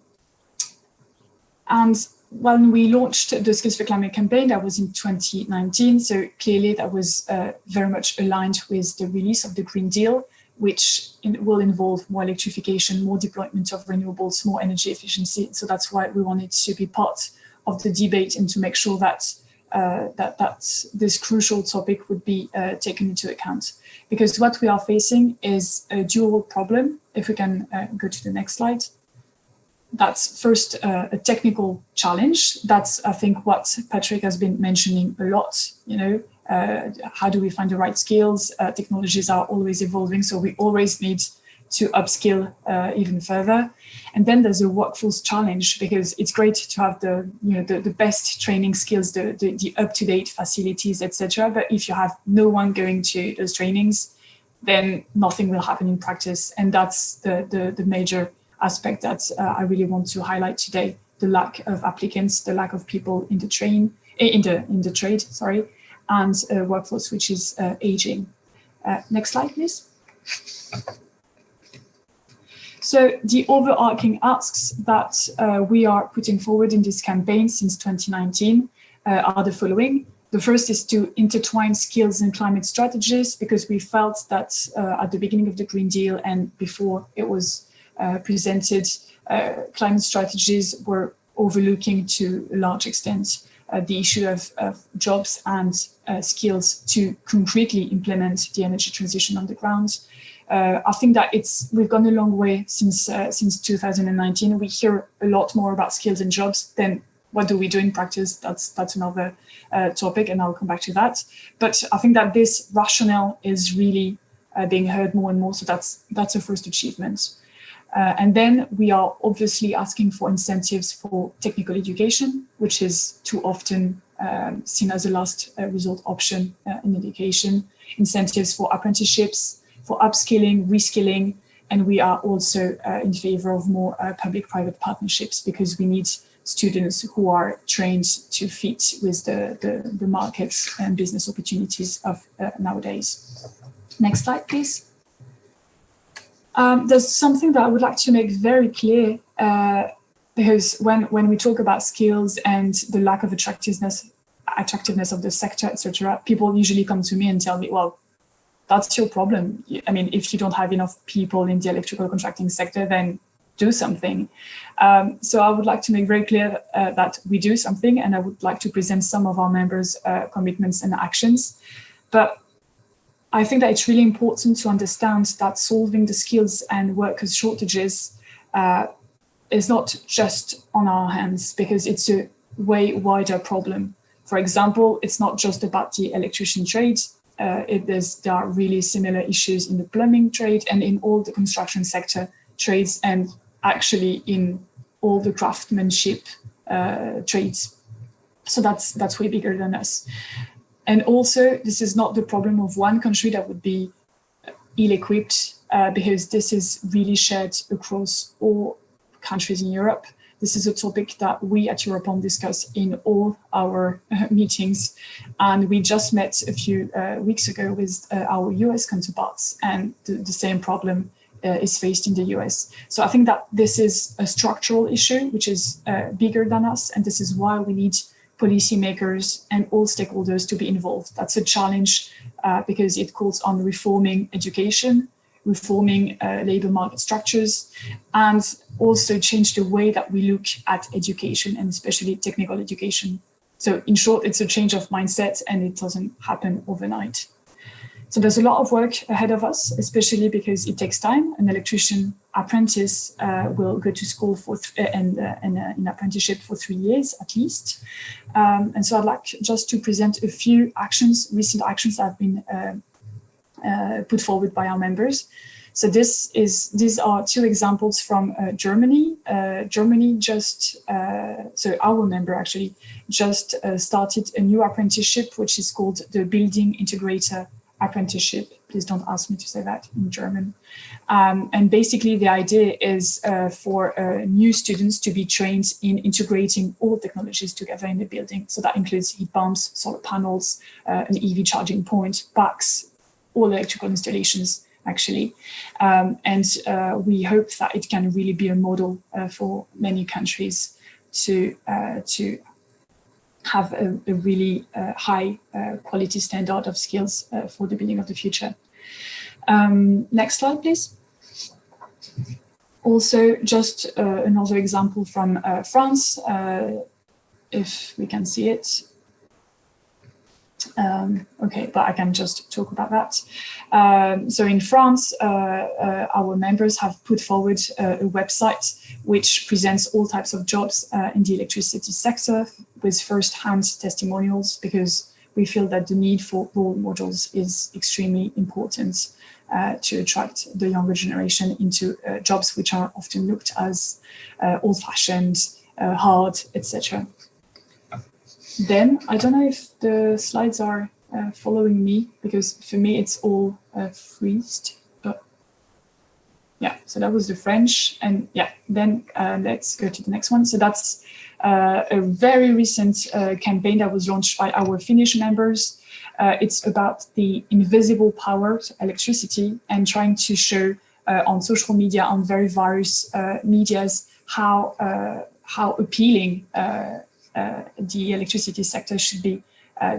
when we launched the Skills for Climate campaign, that was in 2019. So clearly that was very much aligned with the release of the Green Deal, which will involve more electrification, more deployment of renewables, more energy efficiency. So that's why we wanted to be part of the debate and to make sure that this crucial topic would be taken into account. Because what we are facing is a dual problem. If we can go to the next slide. That's first a technical challenge. That's, I think, what Patrick has been mentioning a lot. You know, how do we find the right skills? Technologies are always evolving, so we always need to upskill even further. And then there's a workforce challenge, because it's great to have the best training skills, the up-to-date facilities, etc. But if you have no one going to those trainings, then nothing will happen in practice. And that's the major aspect that I really want to highlight today: the lack of applicants, the lack of people in the trade, sorry, and a workforce which is aging. Next slide, please. So the overarching asks that we are putting forward in this campaign since 2019 are the following. The first is to intertwine skills and climate strategies, because we felt that at the beginning of the Green Deal and before it was presented, climate strategies were overlooking to a large extent the issue of jobs and skills to concretely implement the energy transition on the ground. I think that we've gone a long way since 2019. We hear a lot more about skills and jobs than what do we do in practice. That's another topic, and I'll come back to that. But I think that this rationale is really being heard more and more. So that's a first achievement. And then we are obviously asking for incentives for technical education, which is too often seen as a last resort option in education. Incentives for apprenticeships, for upskilling, reskilling, and we are also in favor of more public-private partnerships, because we need students who are trained to fit with the markets and business opportunities of nowadays. Next slide, please. There's something that I would like to make very clear, because when we talk about skills and the lack of attractiveness of the sector, etc., people usually come to me and tell me, well, that's your problem. I mean, if you don't have enough people in the electrical contracting sector, then do something. So I would like to make very clear that we do something, and I would like to present some of our members' commitments and actions. But I think that it's really important to understand that solving the skills and workers shortages is not just on our hands, because it's a way wider problem. For example, it's not just about the electrician trade. There are really similar issues in the plumbing trade and in all the construction sector trades, and actually in all the craftsmanship trades. So that's way bigger than us. And also, this is not the problem of one country that would be ill-equipped, because this is really shared across all countries in Europe. This is a topic that we at Europon discuss in all our meetings. And we just met a few weeks ago with our US counterparts, and the same problem is faced in the US. So I think that this is a structural issue, which is bigger than us. And this is why we need policymakers and all stakeholders to be involved. That's a challenge because it calls on reforming education, reforming labor market structures, and also change the way that we look at education, and especially technical education. So in short, it's a change of mindset, and it doesn't happen overnight. So there's a lot of work ahead of us, especially because it takes time. An electrician apprentice will go to school for in apprenticeship for 3 years at least. And so I'd like just to present a few actions, recent actions that have been put forward by our members. So these are 2 examples from Germany. Germany just, so our member actually just started a new apprenticeship, which is called the Building Integrator Apprenticeship. Please don't ask me to say that in German. And basically the idea is for new students to be trained in integrating all technologies together in the building. So that includes heat pumps, solar panels, an EV charging point, packs, all electrical installations actually. And we hope that it can really be a model for many countries to have a really high quality standard of skills for the building of the future. Next slide, please. Also, just another example from France, if we can see it. Okay, but I can just talk about that. So in France, our members have put forward a website which presents all types of jobs in the electricity sector with first-hand testimonials, because we feel that the need for role models is extremely important to attract the younger generation into jobs which are often looked as old-fashioned, hard, etc. Then, I don't know if the slides are following me, because for me it's all freezed, but yeah, so that was the French, and yeah, then let's go to the next one. So that's a very recent campaign that was launched by our Finnish members. It's about the invisible power of electricity, and trying to show on social media, on very various medias, how appealing the electricity sector should be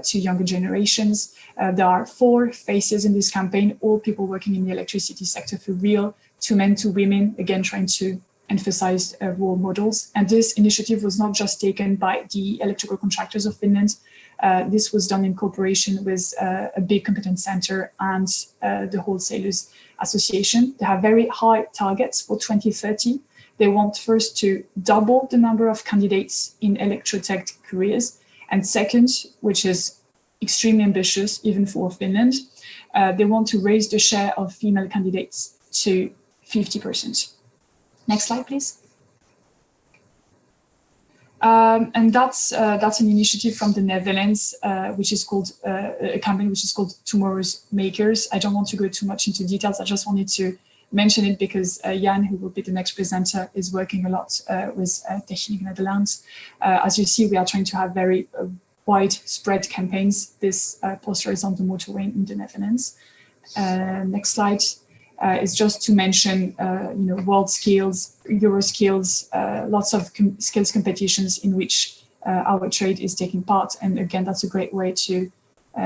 to younger generations. There are 4 faces in this campaign, all people working in the electricity sector for real, 2 men, 2 women, again trying to emphasize role models. And this initiative was not just taken by the electrical contractors of Finland. This was done in cooperation with a big competence center and the Wholesalers Association. They have very high targets for 2030. They want first to double the number of candidates in electrotech careers. And second, which is extremely ambitious even for Finland, they want to raise the share of female candidates to 50%. Next slide, please. And that's an initiative from the Netherlands, which is called a campaign which is called Tomorrow's Makers. I don't want to go too much into details. I just wanted to mention it because Jan, who will be the next presenter, is working a lot with Techniek Netherlands. As you see, we are trying to have very widespread campaigns. This poster is on the motorway in the Netherlands. Next slide is just to mention, world skills, Euro skills, lots of skills competitions in which our trade is taking part. And again, that's a great way to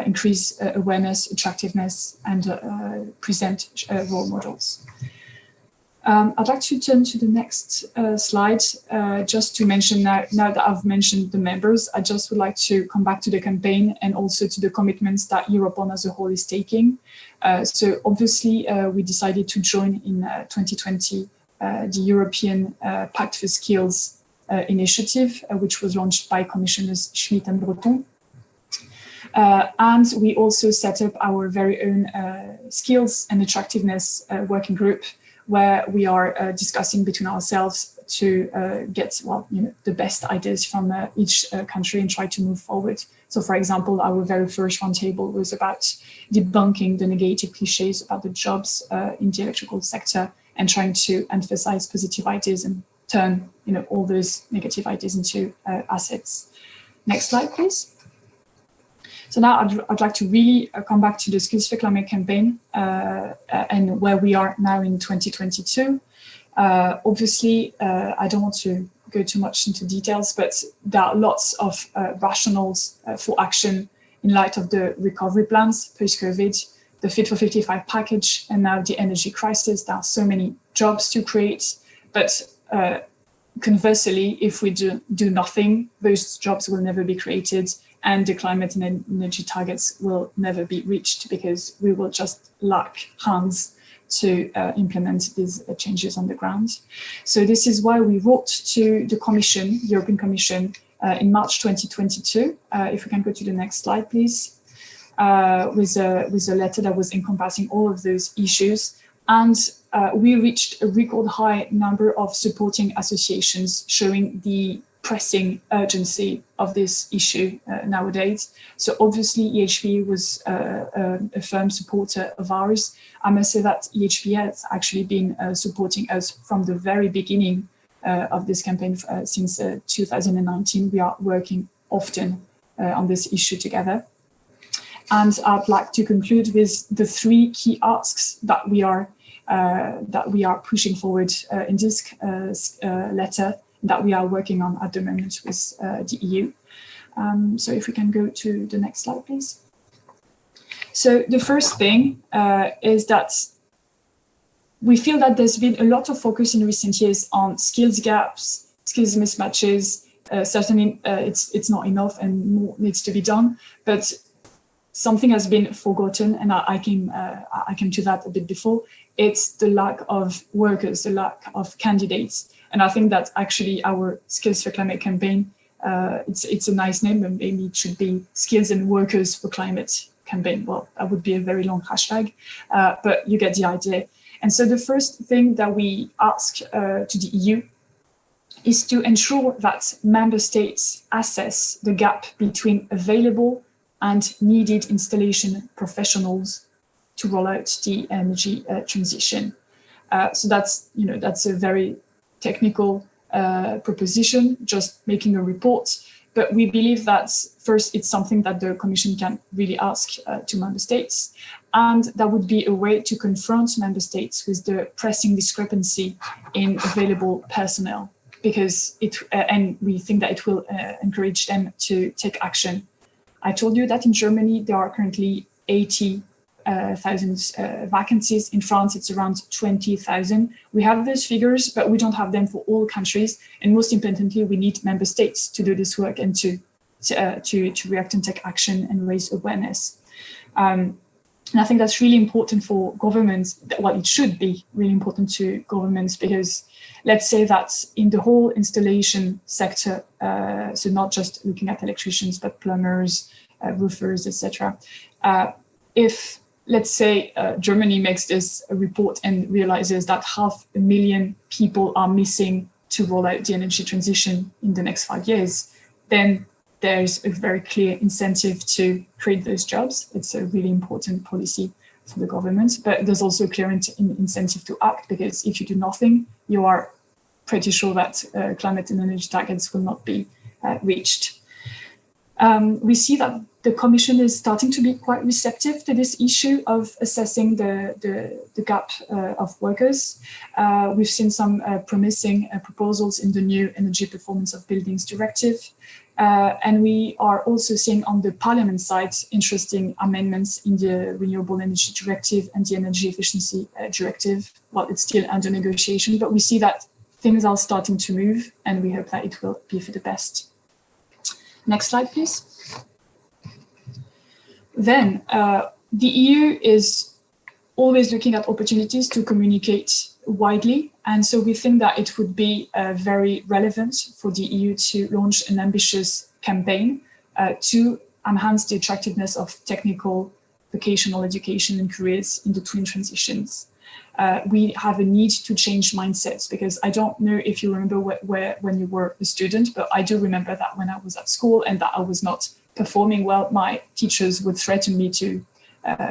increase awareness, attractiveness, and present role models. I'd like to turn to the next slide, just to mention now that I've mentioned the members, I just would like to come back to the campaign and also to the commitments that Europon as a whole is taking. So obviously, we decided to join in 2020 the European Pact for Skills initiative, which was launched by Commissioners Schmid and Breton. And we also set up our very own skills and attractiveness working group, where we are discussing between ourselves to get the best ideas from each country and try to move forward. So, for example, our very first roundtable was about debunking the negative cliches about the jobs in the electrical sector and trying to emphasize positive ideas and turn all those negative ideas into assets. Next slide, please. So now I'd like to really come back to the Skills Reclaiming campaign and where we are now in 2022. Obviously, I don't want to go too much into details, but there are lots of rationales for action in light of the recovery plans post-COVID the Fit for 55 package and now the energy crisis. There are so many jobs to create, but conversely, if we do nothing, those jobs will never be created and the climate and energy targets will never be reached because we will just lack hands to implement these changes on the ground. So this is why we wrote to the Commission, European Commission, in March 2022. If we can go to the next slide, please. With a letter that was encompassing all of those issues. And we reached a record high number of supporting associations showing the pressing urgency of this issue nowadays. So obviously EHP was a firm supporter of ours. I must say that EHP has actually been supporting us from the very beginning of this campaign since 2019. We are working often on this issue together. And I'd like to conclude with the 3 key asks that we are pushing forward in this letter that we are working on at the moment with the EU. So if we can go to the next slide, please. So the first thing is that we feel that there's been a lot of focus in recent years on skills gaps, skills mismatches. Certainly it's not enough and more needs to be done, but something has been forgotten, and I came to that a bit before. It's the lack of workers, the lack of candidates. And I think that actually our Skills for Climate campaign, it's a nice name, and maybe it should be Skills and Workers for Climate campaign. Well, that would be a very long hashtag, but you get the idea. And so the first thing that we ask to the EU is to ensure that member states assess the gap between available and needed installation professionals to roll out the energy transition. So that's a very technical proposition, just making a report. But we believe that first, it's something that the Commission can really ask to member states. And that would be a way to confront member states with the pressing discrepancy in available personnel, because and we think that it will encourage them to take action. I told you that in Germany, there are currently 80,000 vacancies. In France, it's around 20,000. We have those figures, but we don't have them for all countries. And most importantly, we need member states to do this work and to react and take action and raise awareness. And I think that's really important for governments. Well, it should be really important to governments, because let's say that in the whole installation sector, so not just looking at electricians, but plumbers, roofers, etc. If, let's say, Germany makes this report and realizes that 500,000 people are missing to roll out the energy transition in the next 5 years, then there's a very clear incentive to create those jobs. It's a really important policy for the government, but there's also a clear incentive to act, because if you do nothing, you are pretty sure that climate and energy targets will not be reached. We see that the Commission is starting to be quite receptive to this issue of assessing the gap of workers. We've seen some promising proposals in the new Energy Performance of Buildings Directive. And we are also seeing on the Parliament side interesting amendments in the Renewable Energy Directive and the Energy Efficiency Directive. Well, it's still under negotiation, but we see that things are starting to move, and we hope that it will be for the best. Next slide, please. Then the EU is always looking at opportunities to communicate widely. And so we think that it would be very relevant for the EU to launch an ambitious campaign to enhance the attractiveness of technical, vocational education and careers in the twin transitions. We have a need to change mindsets, because I don't know if you remember when you were a student, but I do remember that when I was at school and that I was not performing well, my teachers would threaten me to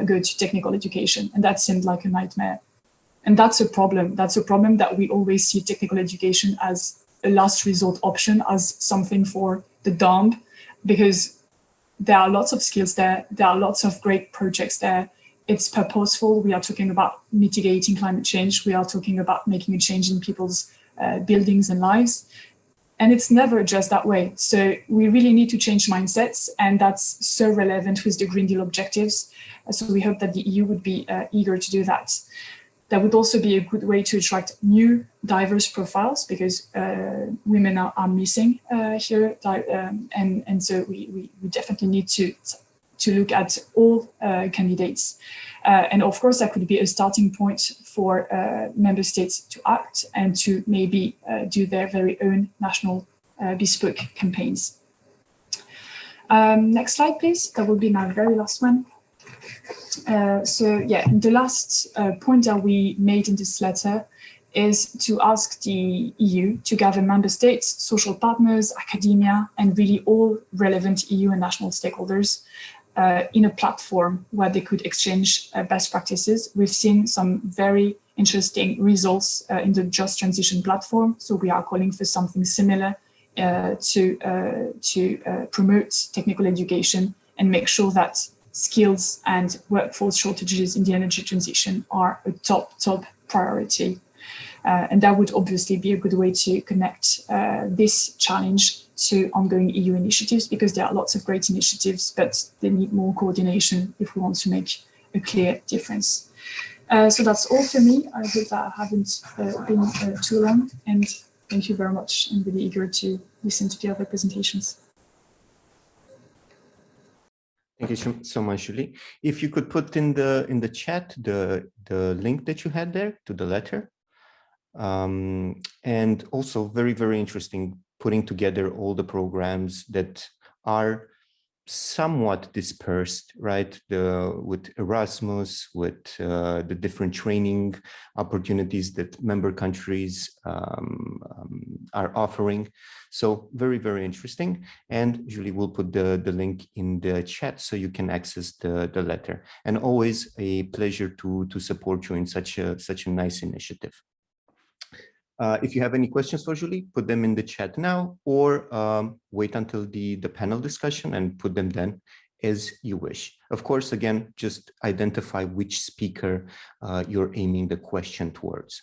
go to technical education, and that seemed like a nightmare. And that's a problem. That's a problem that we always see technical education as a last resort option, as something for the dumb, because there are lots of skills there. There are lots of great projects there. It's purposeful. We are talking about mitigating climate change. We are talking about making a change in people's buildings and lives. And it's never just that way. So we really need to change mindsets, and that's so relevant with the Green Deal objectives. So we hope that the EU would be eager to do that. That would also be a good way to attract new diverse profiles, because women are missing here. And so we definitely need to look at all candidates. And of course, that could be a starting point for member states to act and to maybe do their very own national bespoke campaigns. Next slide, please. That will be my very last one. So yeah, the last point that we made in this letter is to ask the EU to gather member states, social partners, academia, and really all relevant EU and national stakeholders in a platform where they could exchange best practices. We've seen some very interesting results in the Just Transition platform, so we are calling for something similar to promote technical education and make sure that skills and workforce shortages in the energy transition are a top priority. And that would obviously be a good way to connect this challenge to ongoing EU initiatives, because there are lots of great initiatives, but they need more coordination if we want to make a clear difference. So that's all for me. I hope that I haven't been too long, and thank you very much. I'm really eager to listen to the other presentations. Thank you so much, Julie. If you could put in the chat the link that you had there to the letter. And also very, very interesting putting together all the programs that are somewhat dispersed, right? With Erasmus, with the different training opportunities that member countries are offering. So very, very interesting. And Julie will put the link in the chat so you can access the letter. And always a pleasure to support you in such a nice initiative. If you have any questions for Julie, put them in the chat now, or wait until the panel discussion and put them then as you wish. Of course, again, just identify which speaker you're aiming the question towards.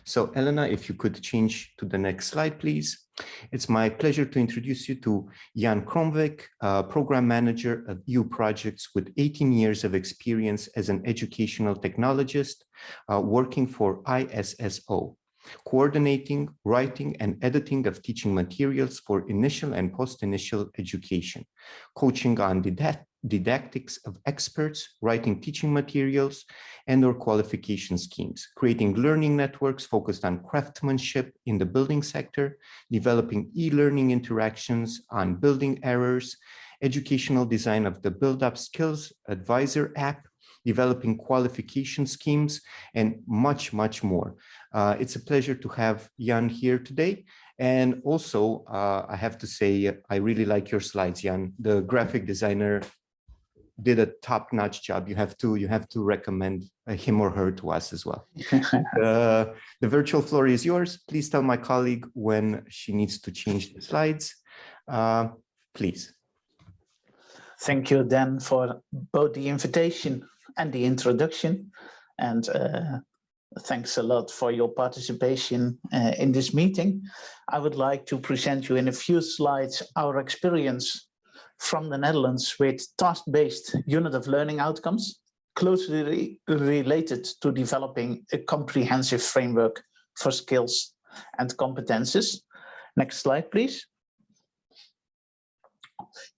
So Elena, if you could change to the next slide, please. It's my pleasure to introduce you to Jan Kromwijk, Program Manager of EU Projects with 18 years of experience as an educational technologist working for ISSO. Coordinating, writing, and editing of teaching materials for initial and post-initial education, coaching on didactics of experts, writing teaching materials and/or qualification schemes, creating learning networks focused on craftsmanship in the building sector, developing e-learning interactions on building errors, educational design of the Build Up Skills Advisor app, developing qualification schemes, and much, much more. It's a pleasure to have Jan here today. And also, I have to say, I really like your slides, Jan. The graphic designer did a top-notch job. You have to recommend him or her to us as well. The virtual floor is yours. Please tell my colleague when she needs to change the slides. Please. Thank you, Dan, for both the invitation and the introduction, and thanks a lot for your participation in this meeting. I would like to present you in a few slides our experience from the Netherlands with task-based unit of learning outcomes, closely related to developing a comprehensive framework for skills and competences. Next slide, please.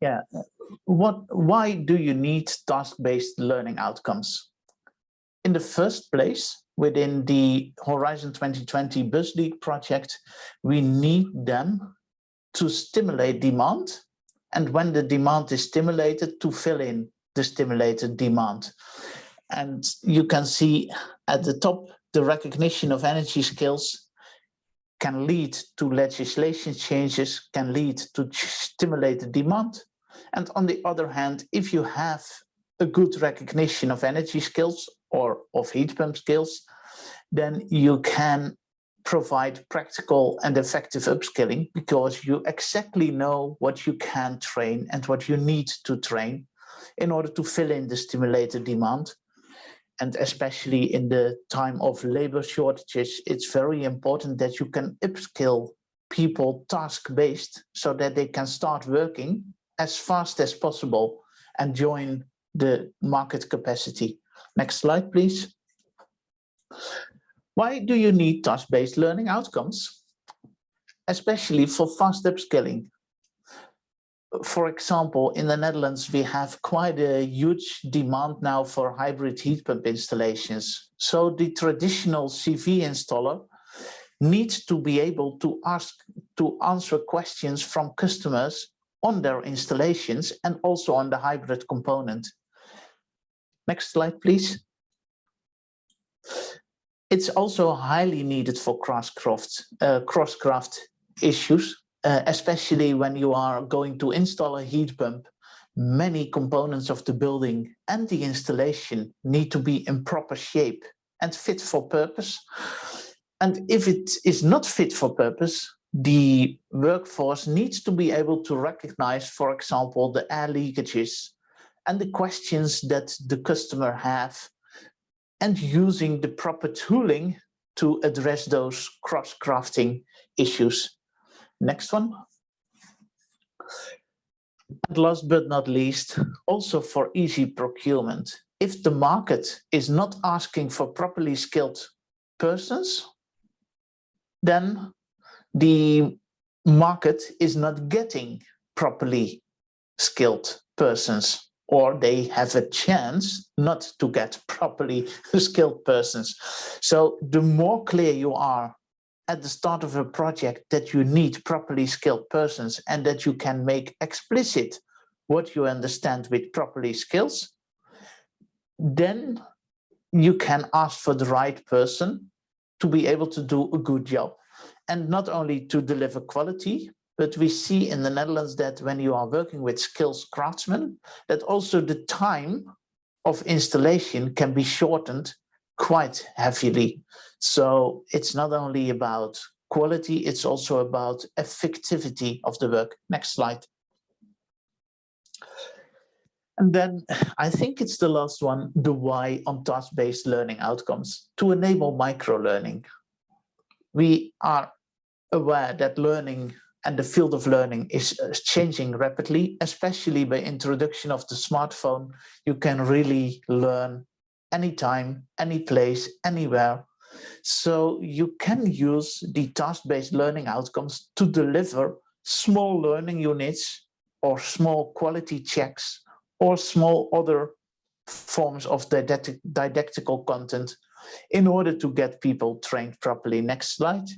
Yeah, why do you need task-based learning outcomes? In the first place, within the Horizon 2020 Bus League project, we need them to stimulate demand, and when the demand is stimulated, to fill in the stimulated demand. And you can see at the top, the recognition of energy skills can lead to legislation changes, can lead to stimulate the demand. And on the other hand, if you have a good recognition of energy skills or of heat pump skills, then you can provide practical and effective upskilling, because you exactly know what you can train and what you need to train in order to fill in the stimulated demand. And especially in the time of labor shortages, it's very important that you can upskill people task-based so that they can start working as fast as possible and join the market capacity. Next slide, please. Why do you need task-based learning outcomes? Especially for fast upskilling. For example, in the Netherlands, we have quite a huge demand now for hybrid heat pump installations. So the traditional CV installer needs to be able to answer questions from customers on their installations and also on the hybrid component. Next slide, please. It's also highly needed for cross-craft issues, especially when you are going to install a heat pump. Many components of the building and the installation need to be in proper shape and fit for purpose. And if it is not fit for purpose, the workforce needs to be able to recognize, for example, the air leakages and the questions that the customer have, and using the proper tooling to address those cross-crafting issues. Next one. And last but not least, also for easy procurement. If the market is not asking for properly skilled persons, then the market is not getting properly skilled persons, or they have a chance not to get properly skilled persons. So the more clear you are at the start of a project that you need properly skilled persons and that you can make explicit what you understand with properly skills, then you can ask for the right person to be able to do a good job. And not only to deliver quality, but we see in the Netherlands that when you are working with skills craftsmen, that also the time of installation can be shortened quite heavily. So it's not only about quality, it's also about effectivity of the work. Next slide. And then I think it's the last one, the why on task-based learning outcomes, to enable micro-learning. We are aware that learning and the field of learning is changing rapidly, especially by introduction of the smartphone. You can really learn anytime, any place, anywhere. So you can use the task-based learning outcomes to deliver small learning units or small quality checks or small other forms of didactical content in order to get people trained properly. Next slide.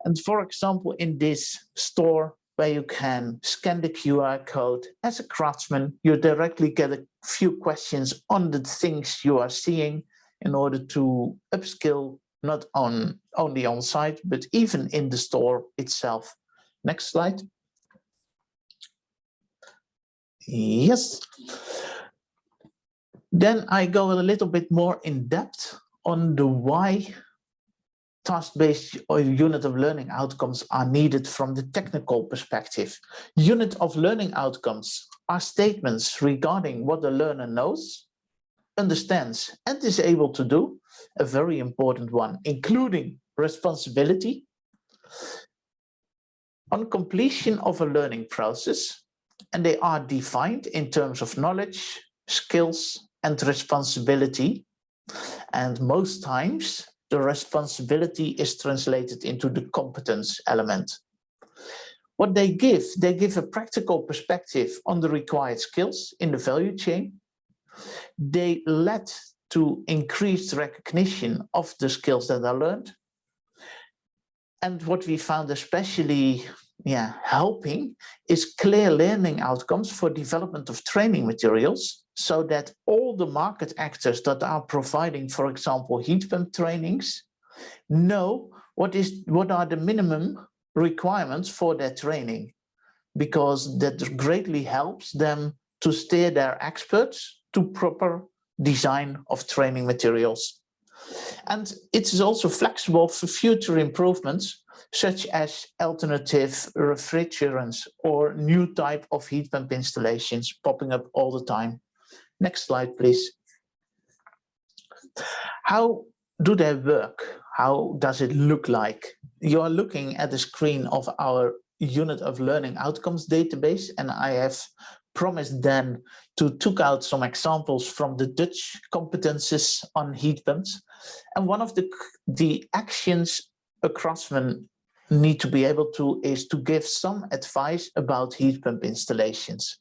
And for example, in this store where you can scan the QR code, as a craftsman, you directly get a few questions on the things you are seeing in order to upskill, not only on site, but even in the store itself. Next slide. Yes. Then I go a little bit more in depth on the why task-based or unit of learning outcomes are needed from the technical perspective. Unit of learning outcomes are statements regarding what the learner knows, understands, and is able to do, a very important one, including responsibility. On completion of a learning process, and they are defined in terms of knowledge, skills, and responsibility. And most times, the responsibility is translated into the competence element. What they give a practical perspective on the required skills in the value chain. They led to increased recognition of the skills that are learned. And what we found especially helping is clear learning outcomes for development of training materials, so that all the market actors that are providing, for example, heat pump trainings, know what are the minimum requirements for their training, because that greatly helps them to steer their experts to proper design of training materials. And it is also flexible for future improvements, such as alternative refrigerants or new type of heat pump installations popping up all the time. Next slide, please. How do they work? How does it look like? You are looking at the screen of our unit of learning outcomes database, and I have promised then to took out some examples from the Dutch competencies on heat pumps. And one of the actions a craftsman need to be able to is to give some advice about heat pump installations.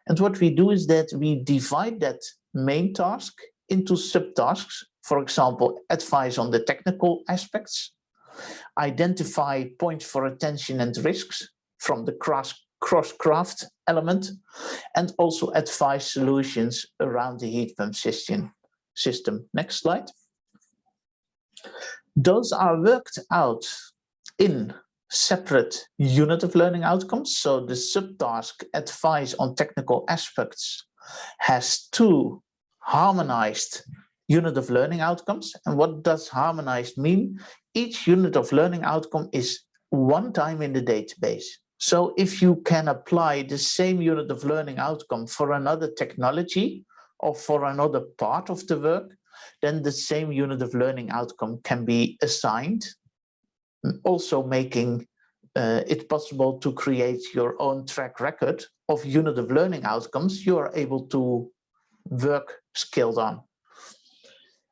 And what we do is that we divide that main task into subtasks. For example, advice on the technical aspects, identify points for attention and risks from the cross-craft element, and also advise solutions around the heat pump system. Next slide. Those are worked out in separate unit of learning outcomes. So the subtask advice on technical aspects has two harmonized unit of learning outcomes. And what does harmonized mean? Each unit of learning outcome is one time in the database. So if you can apply the same unit of learning outcome for another technology or for another part of the work, then the same unit of learning outcome can be assigned, also making it possible to create your own track record of unit of learning outcomes you are able to work skilled on.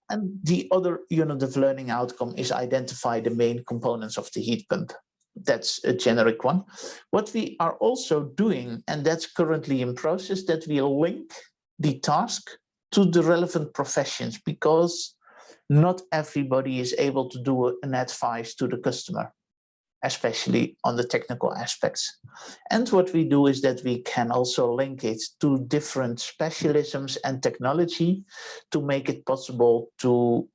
And the other unit of learning outcome is identify the main components of the heat pump. That's a generic one. What we are also doing, and that's currently in process, that we link the task to the relevant professions, because not everybody is able to do an advice to the customer, especially on the technical aspects. And what we do is that we can also link it to different specialisms and technology to make it possible to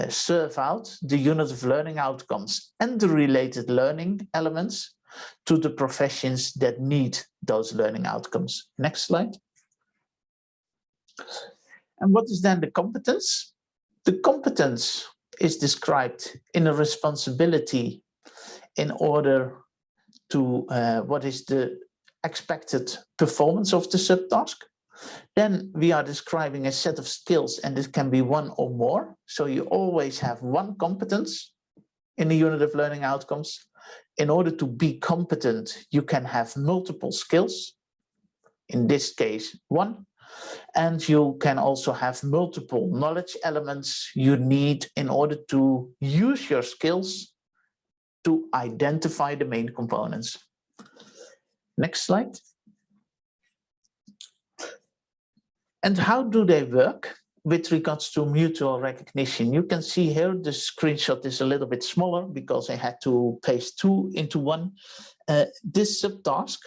serve out the unit of learning outcomes and the related learning elements to the professions that need those learning outcomes. Next slide. And what is then the competence? The competence is described in a responsibility in order to what is the expected performance of the subtask. Then we are describing a set of skills, and it can be one or more. So you always have one competence in the unit of learning outcomes. In order to be competent, you can have multiple skills, in this case, one. And you can also have multiple knowledge elements you need in order to use your skills to identify the main components. Next slide. And how do they work with regards to mutual recognition? You can see here the screenshot is a little bit smaller because I had to paste two into one. This subtask,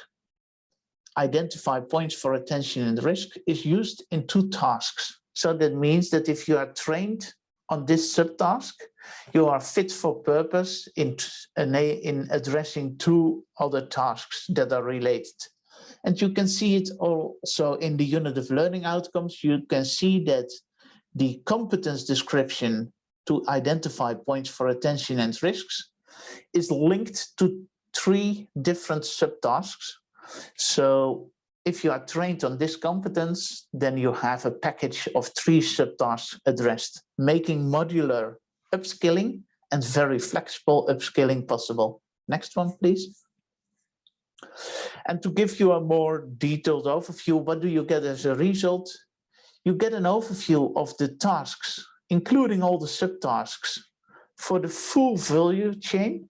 identify points for attention and risk, is used in two tasks. So that means that if you are trained on this subtask, you are fit for purpose in addressing two other tasks that are related. And you can see it also in the unit of learning outcomes. You can see that the competence description to identify points for attention and risks is linked to three different subtasks. So if you are trained on this competence, then you have a package of three subtasks addressed, making modular upskilling and very flexible upskilling possible. Next one, please. And to give you a more detailed overview, what do you get as a result? You get an overview of the tasks, including all the subtasks, for the full value chain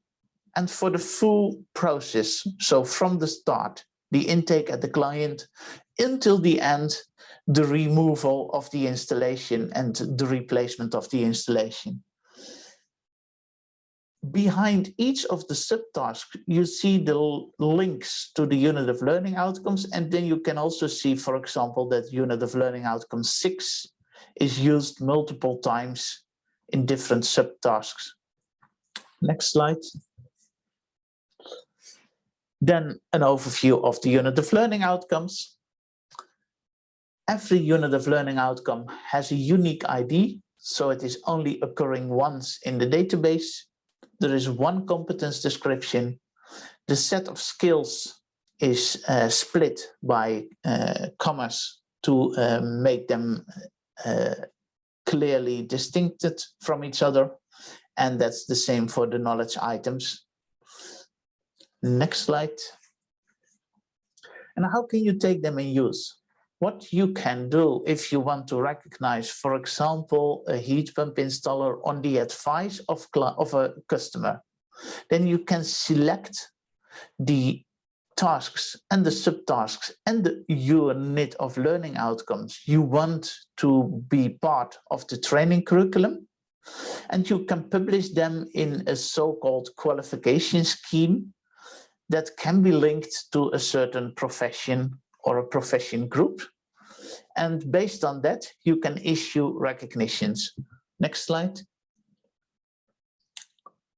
and for the full process. So from the start, the intake at the client, until the end, the removal of the installation and the replacement of the installation. Behind each of the subtasks, you see the links to the unit of learning outcomes. And then you can also see, for example, that unit of learning outcome 6 is used multiple times in different subtasks. Next slide. Then an overview of the unit of learning outcomes. Every unit of learning outcome has a unique ID, so it is only occurring once in the database. There is one competence description. The set of skills is split by commas to make them clearly distincted from each other. and that's the same for the knowledge items. Next slide. And how can you take them in use? What you can do if you want to recognize, for example, a heat pump installer on the advice of a customer, then you can select the tasks and the subtasks and the unit of learning outcomes you want to be part of the training curriculum, and you can publish them in a so-called qualification scheme that can be linked to a certain profession or a profession group. And based on that, you can issue recognitions. Next slide.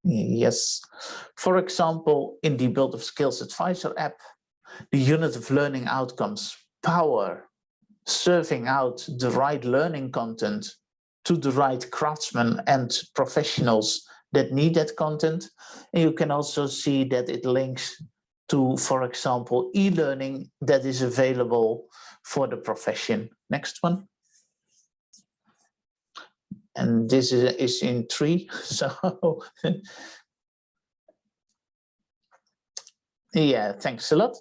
Yes. For example, in the Build of Skills Advisor app, the unit of learning outcomes, power, serving out the right learning content to the right craftsmen and professionals that need that content. And you can also see that it links to, for example, e-learning that is available for the profession. Next one. And this is in 3, so yeah, thanks a lot.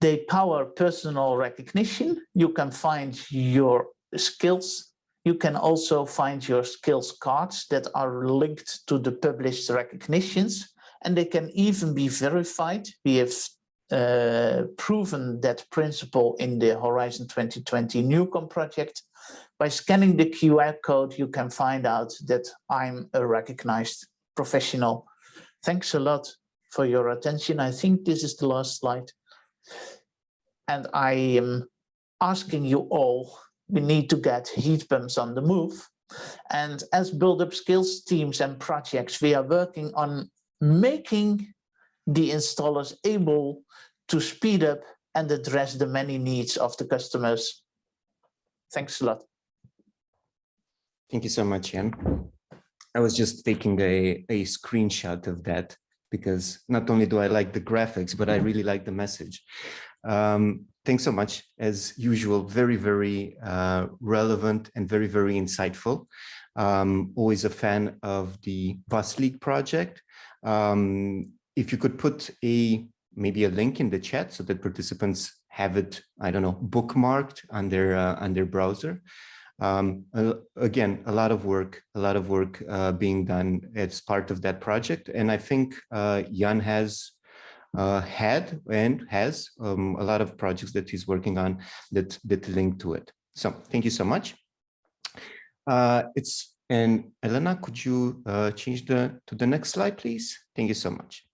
They power personal recognition. You can find your skills. You can also find your skills cards that are linked to the published recognitions, and they can even be verified. We have proven that principle in the Horizon 2020 Newcom project. By scanning the QR code, you can find out that I'm a recognized professional. Thanks a lot for your attention. I think this is the last slide. And I am asking you all, we need to get heat pumps on the move. And as Build Up Skills teams and projects, we are working on making the installers able to speed up and address the many needs of the customers. Thanks a lot. Thank you so much, Jan. I was just taking a screenshot of that because not only do I like the graphics, but I really like the message. Thanks so much. As usual, very, very relevant and very, very insightful. Always a fan of the VAS League project. If you could put maybe a link in the chat so that participants have it, I don't know, bookmarked on their browser. Again, a lot of work being done as part of that project. And I think Jan has had and has a lot of projects that he's working on that link to it. So thank you so much. And Elena, could you change to the next slide, please? Thank you so much.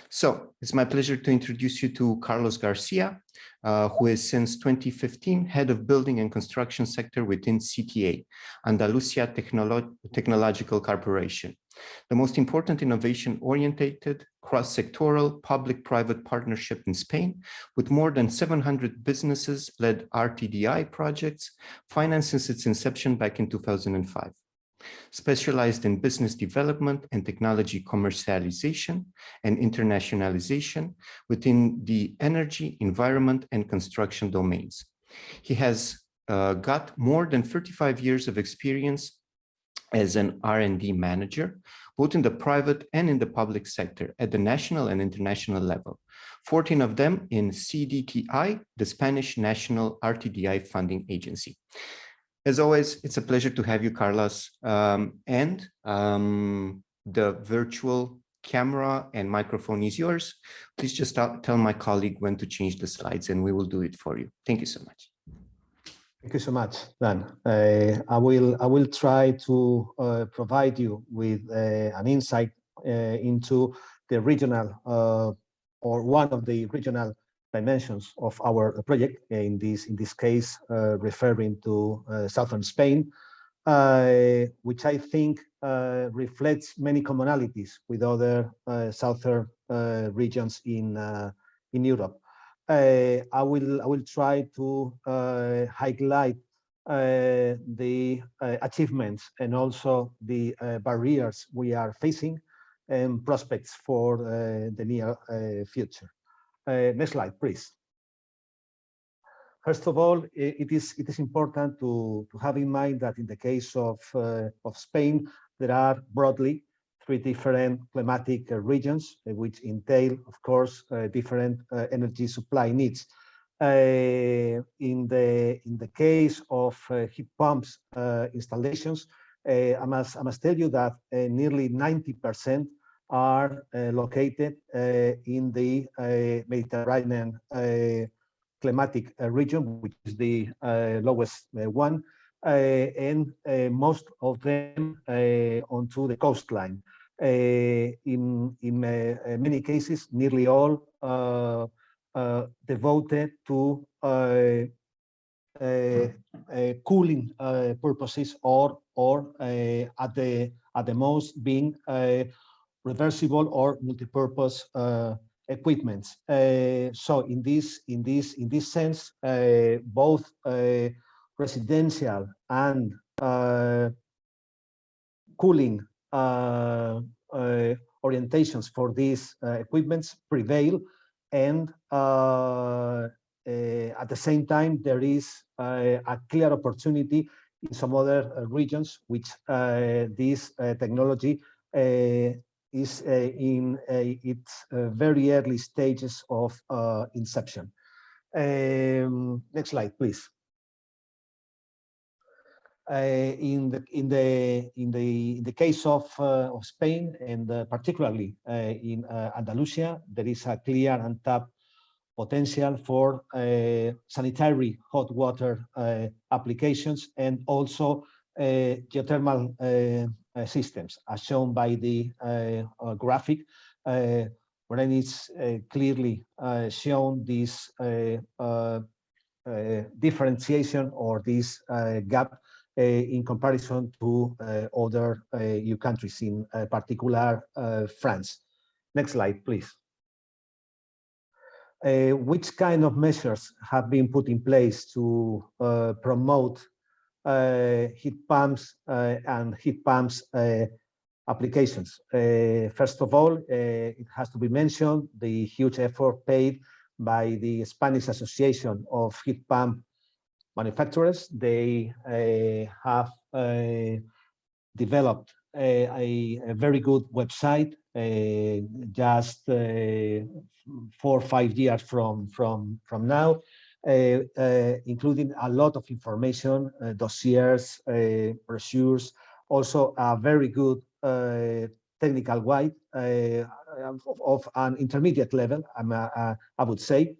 So it's my pleasure to introduce you to Carlos Garcia, who is since 2015 head of building and construction sector within CTA, Andalusia Technological Corporation, the most important innovation-oriented cross-sectoral public-private partnership in Spain, with more than 700 businesses-led RTDI projects financed since its inception back in 2005. Specialized in business development and technology commercialization and internationalization within the energy, environment, and construction domains. He has got more than 35 years of experience as an R&D manager, both in the private and in the public sector at the national and international level, 14 of them in CDTI, the Spanish National RTDI Funding Agency. As always, it's a pleasure to have you, Carlos. And the virtual camera and microphone is yours. Please just tell my colleague when to change the slides and we will do it for you. Thank you so much. Thank you so much, Dan. I will try to provide you with an insight into the regional or one of the regional dimensions of our project, in this case referring to southern Spain, which I think reflects many commonalities with other southern regions in Europe. I will try to highlight the achievements and also the barriers we are facing and prospects for the near future. Next slide, please. First of all, it is important to have in mind that in the case of Spain, there are broadly 3 different climatic regions, which entail, of course, different energy supply needs. In the case of heat pumps installations, I must tell you that nearly 90% are located in the Mediterranean climatic region, which is the lowest one, and most of them onto the coastline. In many cases, nearly all devoted to cooling purposes, or at the most being reversible or multi-purpose equipments. So in this sense, both residential and cooling orientations for these equipments prevail, and at the same time, there is a clear opportunity in some other regions which this technology is in its very early stages of inception. Next slide, please. In the case of Spain, and particularly in Andalusia, there is a clear untapped potential for sanitary hot water applications, and also geothermal systems, as shown by the graphic, where it's clearly shown this differentiation, or this gap in comparison to other EU countries, in particular France. Next slide, please. Which kind of measures have been put in place to promote heat pumps and heat pumps applications? First of all, it has to be mentioned the huge effort paid by the Spanish Association of Heat Pump Manufacturers. They have developed a very good website just 4 or 5 years from now, including a lot of information, dossiers, brochures, also a very good technical guide of an intermediate level, I would say,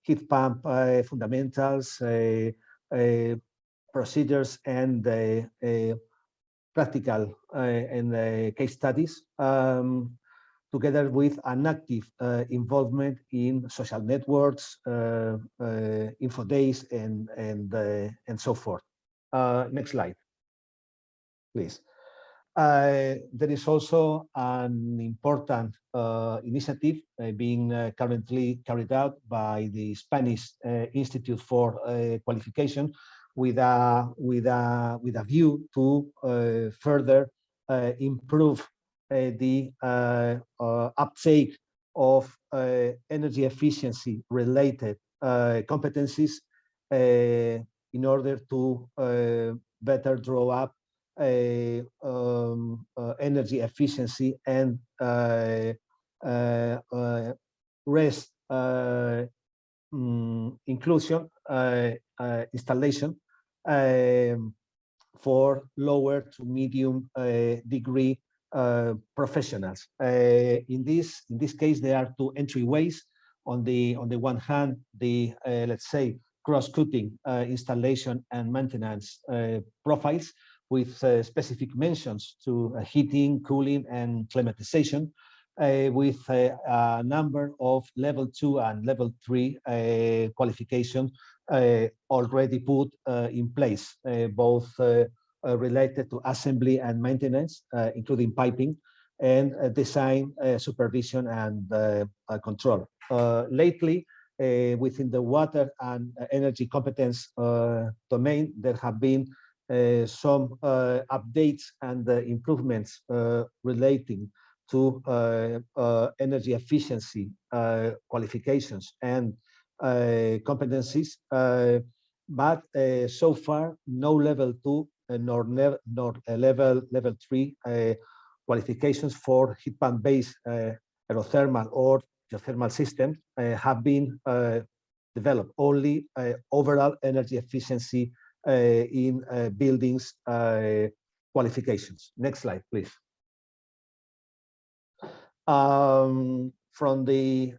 heat pump fundamentals, procedures, and practical and case studies, together with an active involvement in social networks, info days, and so forth. Next slide, please. There is also an important initiative being currently carried out by the Spanish Institute for Qualification, with a view to further improve the uptake of energy efficiency related competencies in order to better draw up energy efficiency and rest inclusion installation for lower to medium degree professionals. In this case, there are 2 entryways. On the one hand, the let's say cross-cutting installation and maintenance profiles, with specific mentions to heating, cooling, and climatization, with a number of level 2 and level 3 qualification already put in place, both related to assembly and maintenance, including piping, and design, supervision, and control. Lately, within the water and energy competence domain, there have been some updates and improvements relating to energy efficiency qualifications and competencies, but so far no level 2 nor level 3 qualifications for heat pump based aerothermal or geothermal systems have been developed. Only overall energy efficiency in buildings qualifications. Next slide, please. From the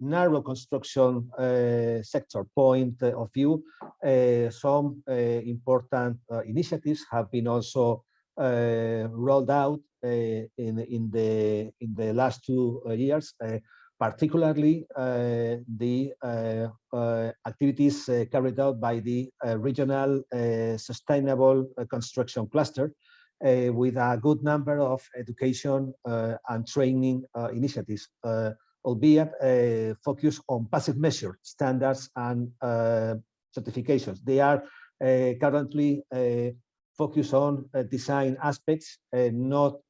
narrow construction sector point of view, some important initiatives have been also rolled out in the last 2 years, particularly the activities carried out by the regional sustainable construction cluster, with a good number of education and training initiatives, albeit focused on passive measure standards and certifications. They are currently focused on design aspects, not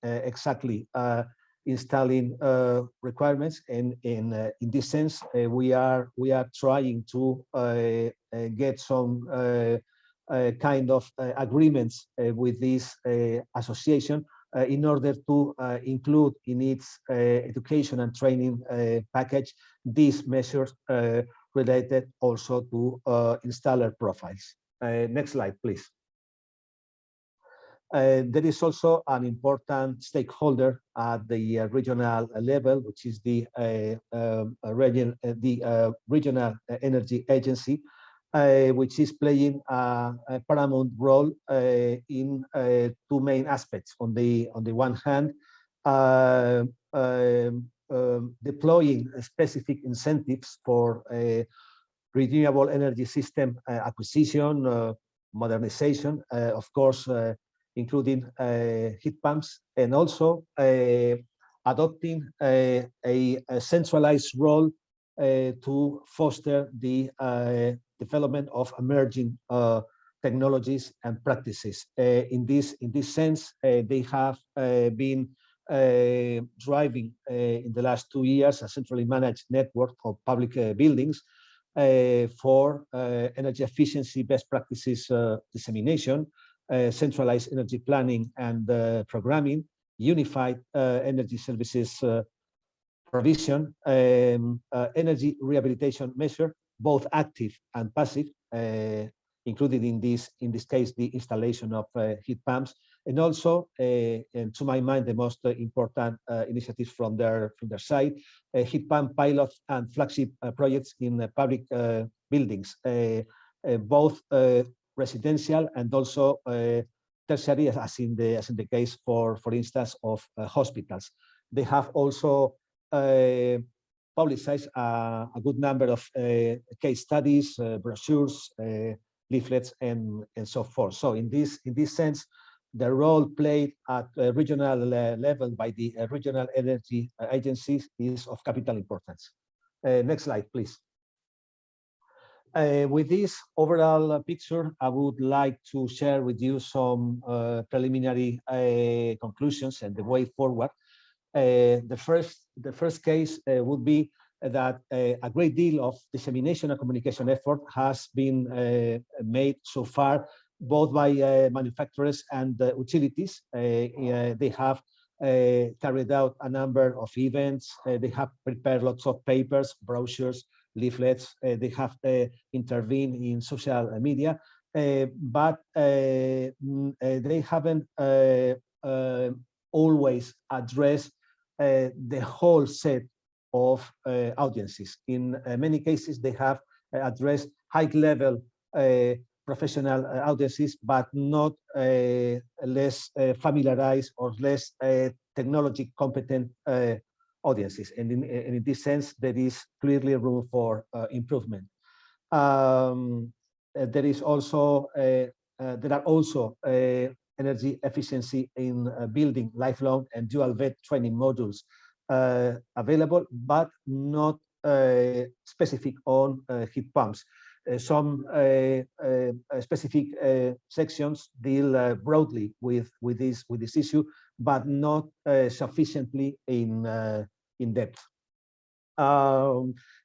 exactly installing requirements. And in this sense, we are trying to get some kind of agreements with this association in order to include in its education and training package these measures related also to installer profiles. Next slide, please. There is also an important stakeholder at the regional level, which is the Regional Energy Agency, which is playing a paramount role in 2 main aspects. On the one hand, deploying specific incentives for renewable energy system acquisition, modernization, of course, including heat pumps, and also adopting a centralized role to foster the development of emerging technologies and practices. In this sense, they have been driving in the last 2 years a centrally managed network of public buildings for energy efficiency best practices dissemination, centralized energy planning and programming, unified energy services provision, energy rehabilitation measure, both active and passive, included in this case the installation of heat pumps, and also, and to my mind, the most important initiatives from their side, heat pump pilots and flagship projects in public buildings, both residential and also tertiary, as in the case for instance of hospitals. They have also publicized a good number of case studies, brochures, leaflets, and so forth. So in this sense, the role played at regional level by the regional energy agencies is of capital importance. Next slide, please. With this overall picture, I would like to share with you some preliminary conclusions and the way forward. The first case would be that a great deal of dissemination and communication effort has been made so far, both by manufacturers and utilities. They have carried out a number of events. They have prepared lots of papers, brochures, leaflets. They have intervened in social media, but they haven't always addressed the whole set of audiences. In many cases, they have addressed high-level professional audiences, but not less familiarized or less technology competent audiences. And in this sense, there is clearly room for improvement. There is also there are also energy efficiency in building lifelong and dual vet training modules available, but not specific on heat pumps. Some specific sections deal broadly with this issue, but not sufficiently in depth.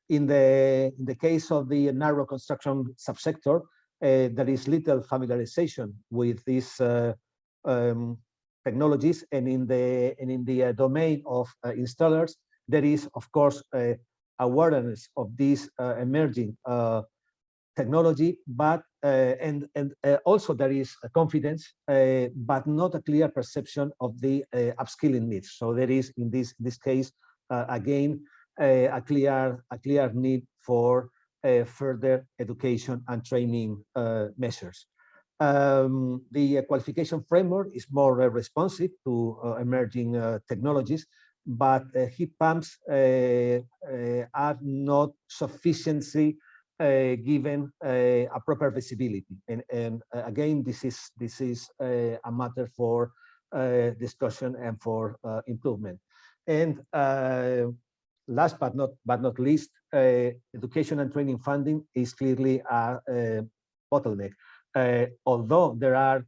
In the case of the narrow construction subsector, there is little familiarization with these technologies, and in the domain of installers, there is, of course, awareness of this emerging technology, but also there is a confidence, but not a clear perception of the upskilling needs. So there is, in this case, again, a clear need for further education and training measures. The qualification framework is more responsive to emerging technologies, but heat pumps are not sufficiently given a proper visibility. And again, this is a matter for discussion and for improvement. And last but not least, education and training funding is clearly a bottleneck. Although there are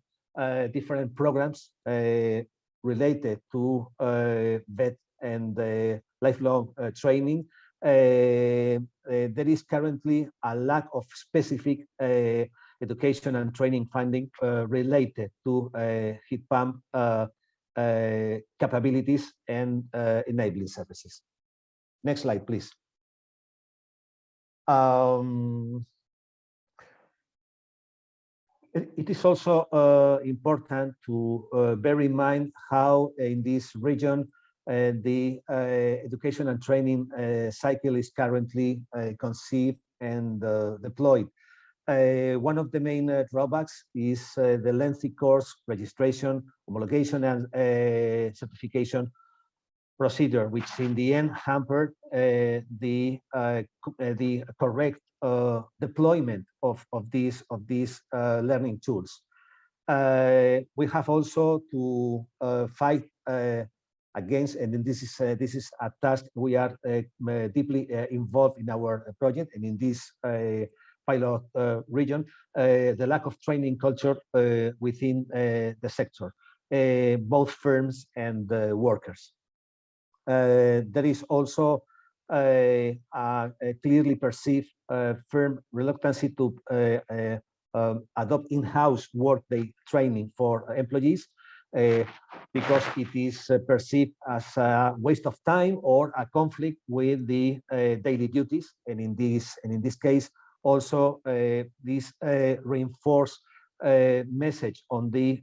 different programs related to vet and lifelong training, there is currently a lack of specific education and training funding related to heat pump capabilities and enabling services. Next slide, please. It is also important to bear in mind how in this region the education and training cycle is currently conceived and deployed. One of the main drawbacks is the lengthy course registration, homologation, and certification procedure, which in the end hampered the correct deployment of these learning tools. We have also to fight against, and this is a task we are deeply involved in our project and in this pilot region, the lack of training culture within the sector, both firms and workers. There is also a clearly perceived firm reluctance to adopt in-house workday training for employees because it is perceived as a waste of time or a conflict with the daily duties. And in this case, also this reinforced message on the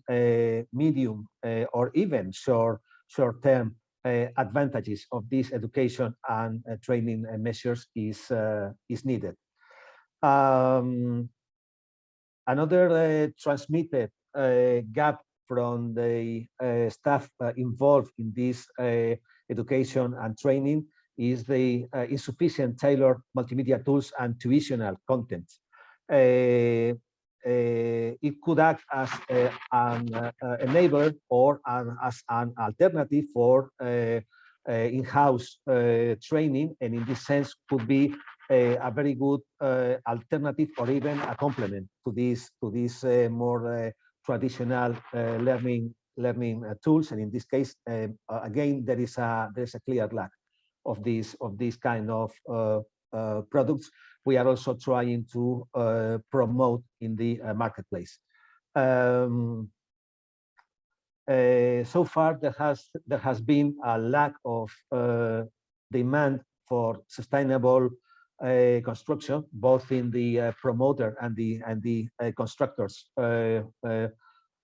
medium or even short-term advantages of these education and training measures is needed. Another transmitted gap from the staff involved in this education and training is the insufficient tailored multimedia tools and tuitional content. It could act as an enabler or as an alternative for in-house training, and in this sense could be a very good alternative or even a complement to these more traditional learning tools. And in this case, again, there is a clear lack of these kind of products. We are also trying to promote in the marketplace. So far, there has been a lack of demand for sustainable construction, both in the promoter and the constructors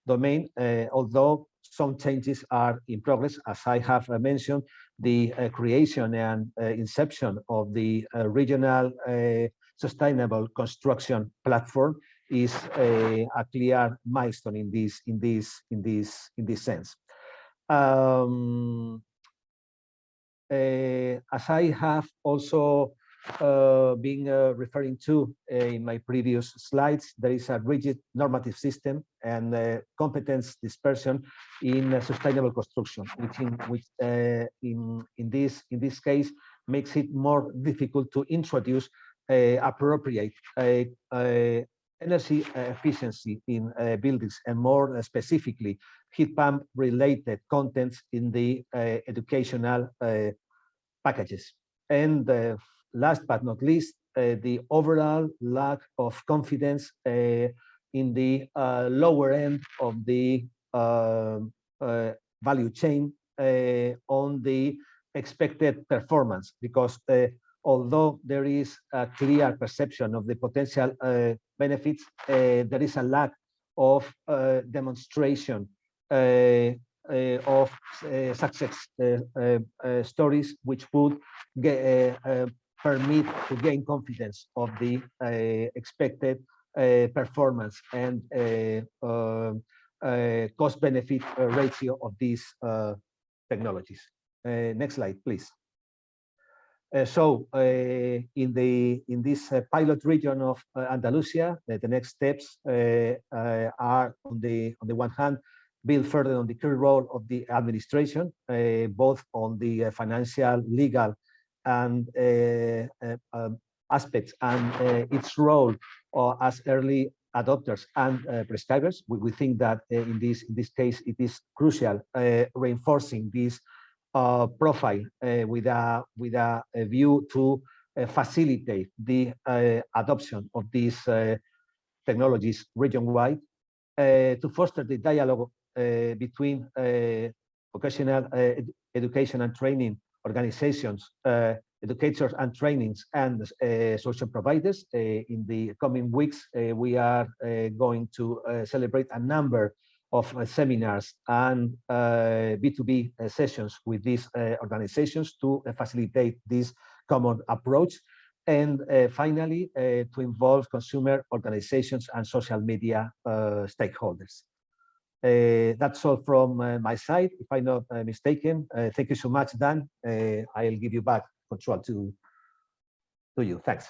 domain. Although some changes are in progress, as I have mentioned, the creation and inception of the regional sustainable construction platform is a clear milestone in this sense. As I have also been referring to in my previous slides, there is a rigid normative system and competence dispersion in sustainable construction, which in this case makes it more difficult to introduce appropriate energy efficiency in buildings, and more specifically heat pump related contents in the educational packages. And last but not least, the overall lack of confidence in the lower end of the value chain on the expected performance, because although there is a clear perception of the potential benefits, there is a lack of demonstration of success stories which would permit to gain confidence of the expected performance and cost-benefit ratio of these technologies. Next slide, please. In this pilot region of Andalusia, the next steps are on the one hand, build further on the current role of the administration, both on the financial, legal, and aspects, and its role as early adopters and prescribers. We think that in this case it is crucial reinforcing this profile with a view to facilitate the adoption of these technologies region-wide, to foster the dialogue between vocational education and training organizations, educators and trainings, and social providers. In the coming weeks, we are going to celebrate a number of seminars and B2B sessions with these organizations to facilitate this common approach. And finally, to involve consumer organizations and social media stakeholders. That's all from my side. If I'm not mistaken, thank you so much, Dan. I'll give you back control to you. Thanks.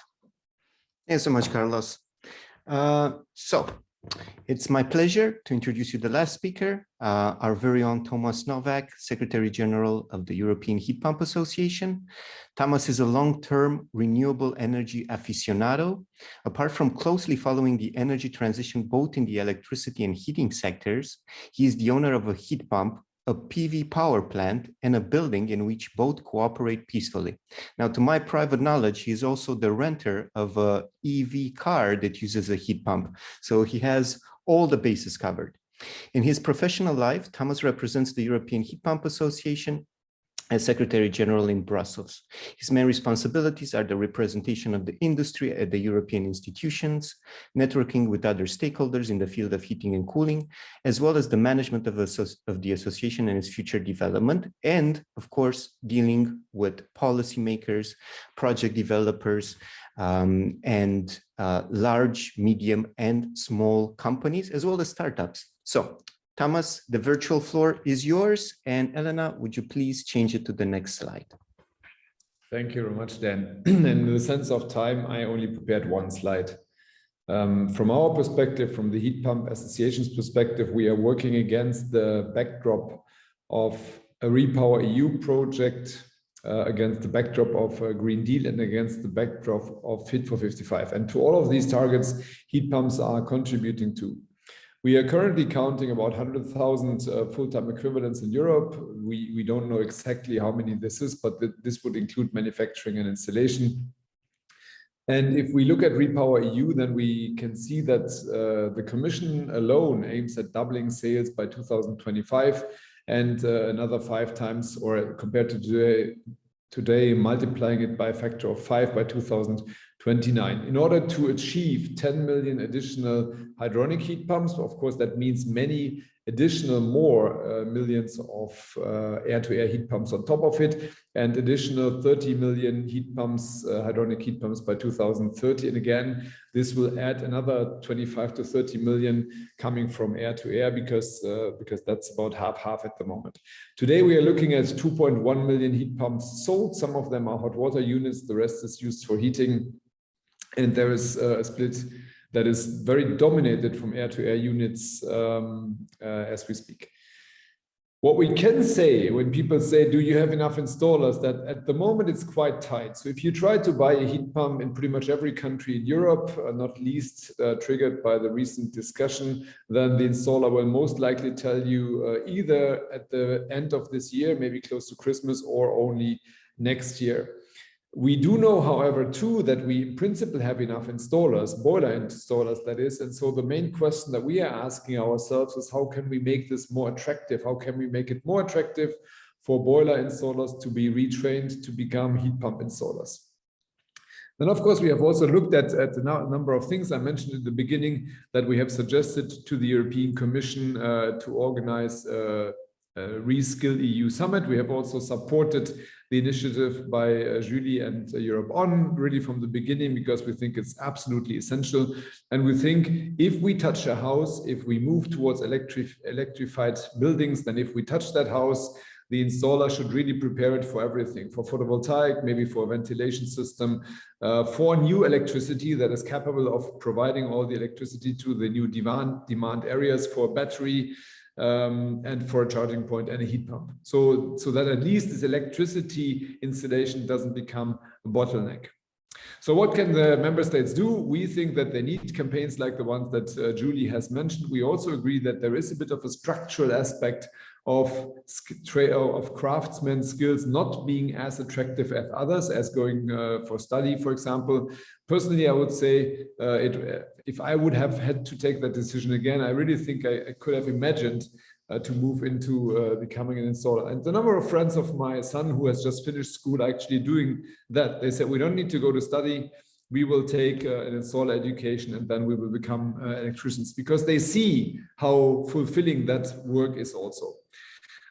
Thanks so much, Carlos. So it's my pleasure to introduce you the last speaker, our very own Thomas Novak, Secretary General of the European Heat Pump Association. Thomas is a long-term renewable energy aficionado. Apart from closely following the energy transition both in the electricity and heating sectors, he is the owner of a heat pump, a PV power plant, and a building in which both cooperate peacefully. Now, to my private knowledge, he is also the renter of an EV car that uses a heat pump. So he has all the bases covered. In his professional life, Thomas represents the European Heat Pump Association as Secretary General in Brussels. His main responsibilities are the representation of the industry at the European institutions, networking with other stakeholders in the field of heating and cooling, as well as the management of the association and its future development, and of course, dealing with policymakers, project developers, and large, medium, and small companies, as well as startups. So, Thomas, the virtual floor is yours. And Elena, would you please change it to the next slide? Thank you very much, Dan. In the sense of time, I only prepared one slide. From our perspective, from the Heat Pump Association's perspective, we are working against the backdrop of a Repower EU project, against the backdrop of a Green Deal, and against the backdrop of Fit for 55. And to all of these targets, heat pumps are contributing to. We are currently counting about 100,000 full-time equivalents in Europe. We don't know exactly how many this is, but this would include manufacturing and installation. And if we look at Repower EU, then we can see that the Commission alone aims at doubling sales by 2025 and another 5 times, or compared to today, multiplying it by a factor of 5 by 2029. In order to achieve 10 million additional hydronic heat pumps, of course, that means many additional more millions of air-to-air heat pumps on top of it, and additional 30 million heat pumps, hydronic heat pumps by 2030. And again, this will add another 25 to 30 million coming from air-to-air, because that's about half at the moment. Today, we are looking at 2.1 million heat pumps sold. Some of them are hot water units, the rest is used for heating. And there is a split that is very dominated from air-to-air units as we speak. What we can say when people say, do you have enough installers, that at the moment it's quite tight. So if you try to buy a heat pump in pretty much every country in Europe, not least triggered by the recent discussion, then the installer will most likely tell you either at the end of this year, maybe close to Christmas, or only next year. We do know, however, too, that we in principle have enough installers, boiler installers, that is. And so the main question that we are asking ourselves is, how can we make this more attractive? How can we make it more attractive for boiler installers to be retrained to become heat pump installers? Then, of course, we have also looked at a number of things. I mentioned in the beginning that we have suggested to the European Commission to organize Reskill EU Summit. We have also supported the initiative by Julie and Europe On really from the beginning, because we think it's absolutely essential. And we think if we touch a house, if we move towards electrified buildings, then if we touch that house, the installer should really prepare it for everything, for photovoltaic, maybe for a ventilation system, for new electricity that is capable of providing all the electricity to the new demand areas, for battery, and for a charging point and a heat pump. So that at least this electricity installation doesn't become a bottleneck. So what can the member states do? We think that they need campaigns like the ones that Julie has mentioned. We also agree that there is a bit of a structural aspect of craftsman skills not being as attractive as others, as going for study, for example. Personally, I would say if I would have had to take that decision again, I really think I could have imagined to move into becoming an installer. And the number of friends of my son who has just finished school actually doing that, they said, we don't need to go to study. We will take an installer education and then we will become electricians, because they see how fulfilling that work is also.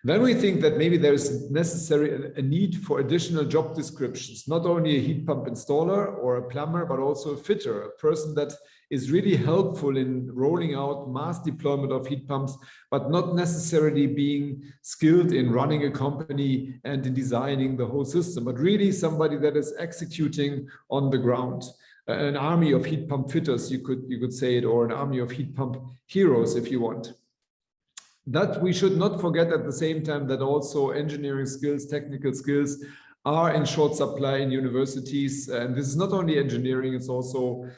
Then we think that maybe there is necessary a need for additional job descriptions, not only a heat pump installer or a plumber, but also a fitter, a person that is really helpful in rolling out mass deployment of heat pumps, but not necessarily being skilled in running a company and in designing the whole system, but really somebody that is executing on the ground. An army of heat pump fitters, you could say it, or an army of heat pump heroes, if you want. That we should not forget at the same time that also engineering skills, technical skills are in short supply in universities. And this is not only engineering, it's also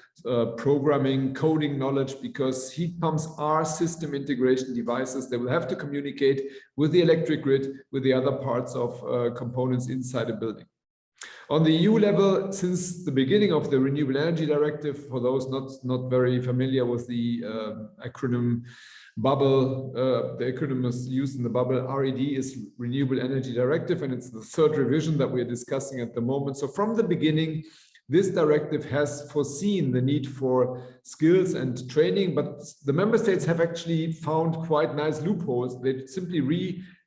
programming, coding knowledge, because heat pumps are system integration devices. They will have to communicate with the electric grid, with the other parts of components inside a building. On the EU level, since the beginning of the Renewable Energy Directive, for those not very familiar with the acronym bubble, the acronym is used in the bubble, RED is Renewable Energy Directive, and it's the third revision that we're discussing at the moment. So from the beginning, this directive has foreseen the need for skills and training, but the member states have actually found quite nice loopholes. They simply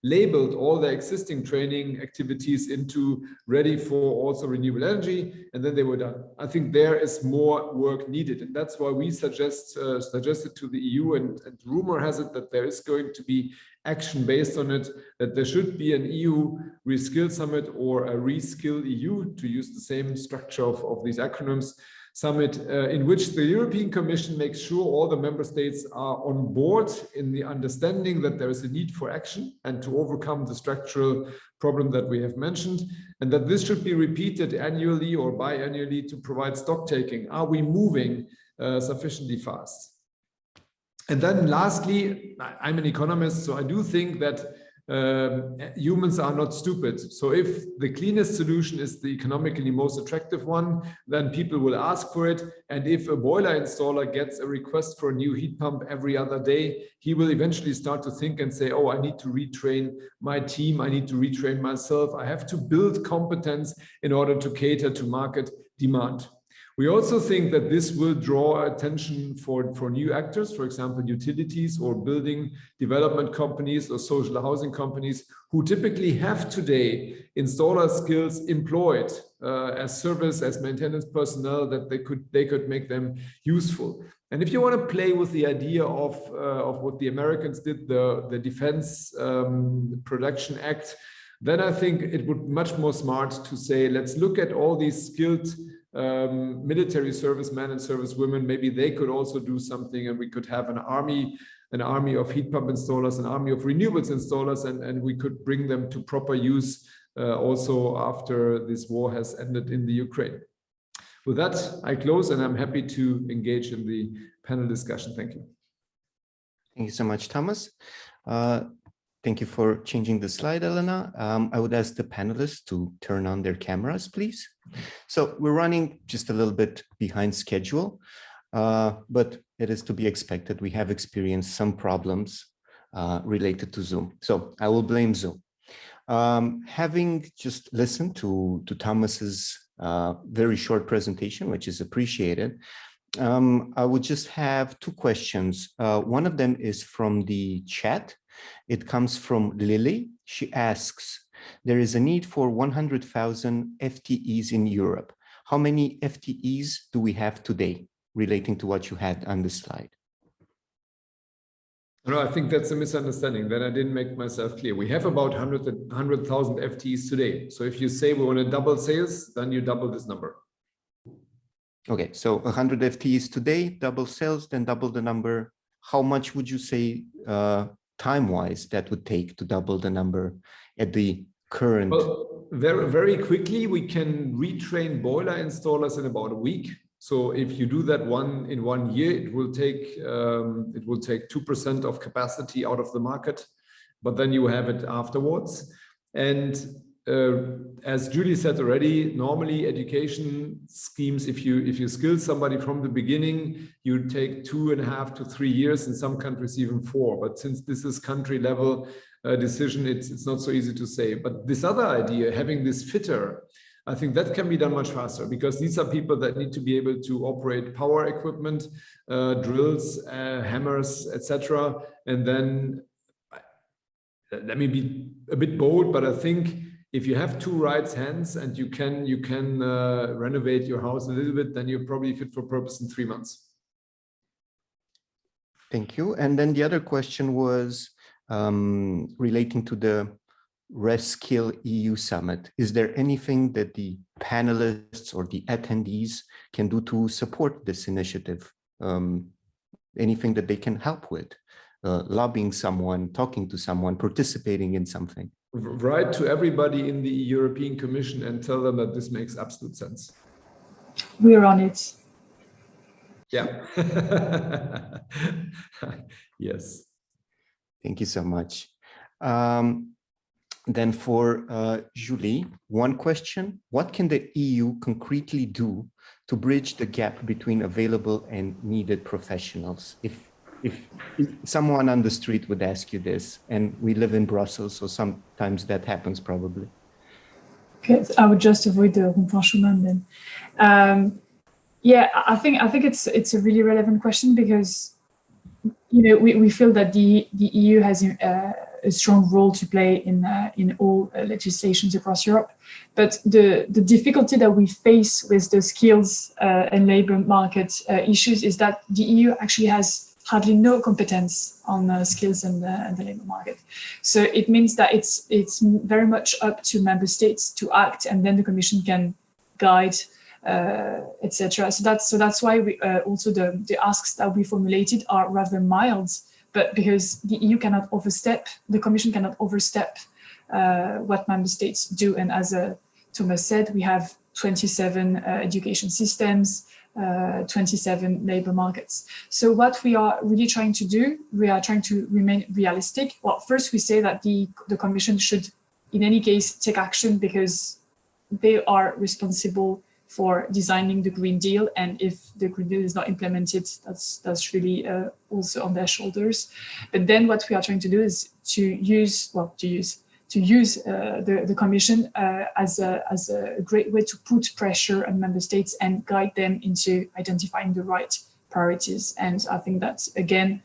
relabeled all their existing training activities into ready for also renewable energy, and then they were done. I think there is more work needed, and that's why we suggested to the EU, and rumor has it that there is going to be action based on it, that there should be an EU Reskill Summit or a Reskill EU, to use the same structure of these acronyms, summit in which the European Commission makes sure all the member states are on board in the understanding that there is a need for action and to overcome the structural problem that we have mentioned, and that this should be repeated annually or biannually to provide stock taking. Are we moving sufficiently fast? And then lastly, I'm an economist, so I do think that humans are not stupid. So if the cleanest solution is the economically most attractive one, then people will ask for it. And if a boiler installer gets a request for a new heat pump every other day, he will eventually start to think and say, oh, I need to retrain my team. I need to retrain myself. I have to build competence in order to cater to market demand. We also think that this will draw attention for new actors, for example, utilities or building development companies or social housing companies who typically have today installer skills employed as service, as maintenance personnel, that they could make them useful. And if you want to play with the idea of what the Americans did, the Defense Production Act, then I think it would be much more smart to say, let's look at all these skilled military servicemen and servicewomen. Maybe they could also do something, and we could have an army of heat pump installers, an army of renewables installers, and we could bring them to proper use also after this war has ended in the Ukraine. With that, I close, and I'm happy to engage in the panel discussion. Thank you. Thank you so much, Thomas. Thank you for changing the slide, Elena. I would ask the panelists to turn on their cameras, please. So we're running just a little bit behind schedule, but it is to be expected. We have experienced some problems related to Zoom. So I will blame Zoom. Having just listened to Thomas's very short presentation, which is appreciated, I would just have two questions. One of them is from the chat. It comes from Lily. She asks, there is a need for 100,000 FTEs in Europe. How many FTEs do we have today, relating to what you had on the slide? No, I think that's a misunderstanding. Then I didn't make myself clear. We have about 100,000 FTEs today. So if you say we want to double sales, then you double this number. Okay, so 100 FTEs today, double sales, then double the number. How much would you say time-wise that would take to double the number at the current? Well, very, very quickly, we can retrain boiler installers in about a week. So if you do that in 1 year, it will take 2% of capacity out of the market, but then you have it afterwards. And as Julie said already, normally education schemes, if you skill somebody from the beginning, you take 2.5 to 3 years, in some countries even 4. But since this is country level decision, it's not so easy to say. But this other idea, having this fitter, I think that can be done much faster, because these are people that need to be able to operate power equipment, drills, hammers, etc. And then, let me be a bit bold, but I think if you have 2 right hands and you can renovate your house a little bit, then you're probably fit for purpose in 3 months. Thank you. And then the other question was relating to the Reskill EU Summit. Is there anything that the panelists or the attendees can do to support this initiative? Anything that they can help with? Lobbying someone, talking to someone, participating in something? Write to everybody in the European Commission and tell them that this makes absolute sense. We're on it. Yeah. Yes. Thank you so much. Then for Julie, one question: what can the EU concretely do to bridge the gap between available and needed professionals? If someone on the street would ask you this, and we live in Brussels, so sometimes that happens probably. Okay, I would just avoid the rond-point then. Yeah, I think it's a really relevant question, because we feel that the EU has a strong role to play in all legislations across Europe, but the difficulty that we face with the skills and labor market issues is that the EU actually has hardly no competence on skills and the labor market. So it means that it's very much up to member states to act, and then the Commission can guide, etc. So that's why we also the asks that we formulated are rather mild, but because the EU cannot overstep, the Commission cannot overstep what member states do. And as Thomas said, we have 27 education systems, 27 labor markets. So what we are really trying to do, we are trying to remain realistic. Well, first we say that the Commission should, in any case, take action, because they are responsible for designing the Green Deal, and if the Green Deal is not implemented, that's really also on their shoulders. But then what we are trying to do is to use the Commission as a great way to put pressure on member states and guide them into identifying the right priorities. And I think that, again,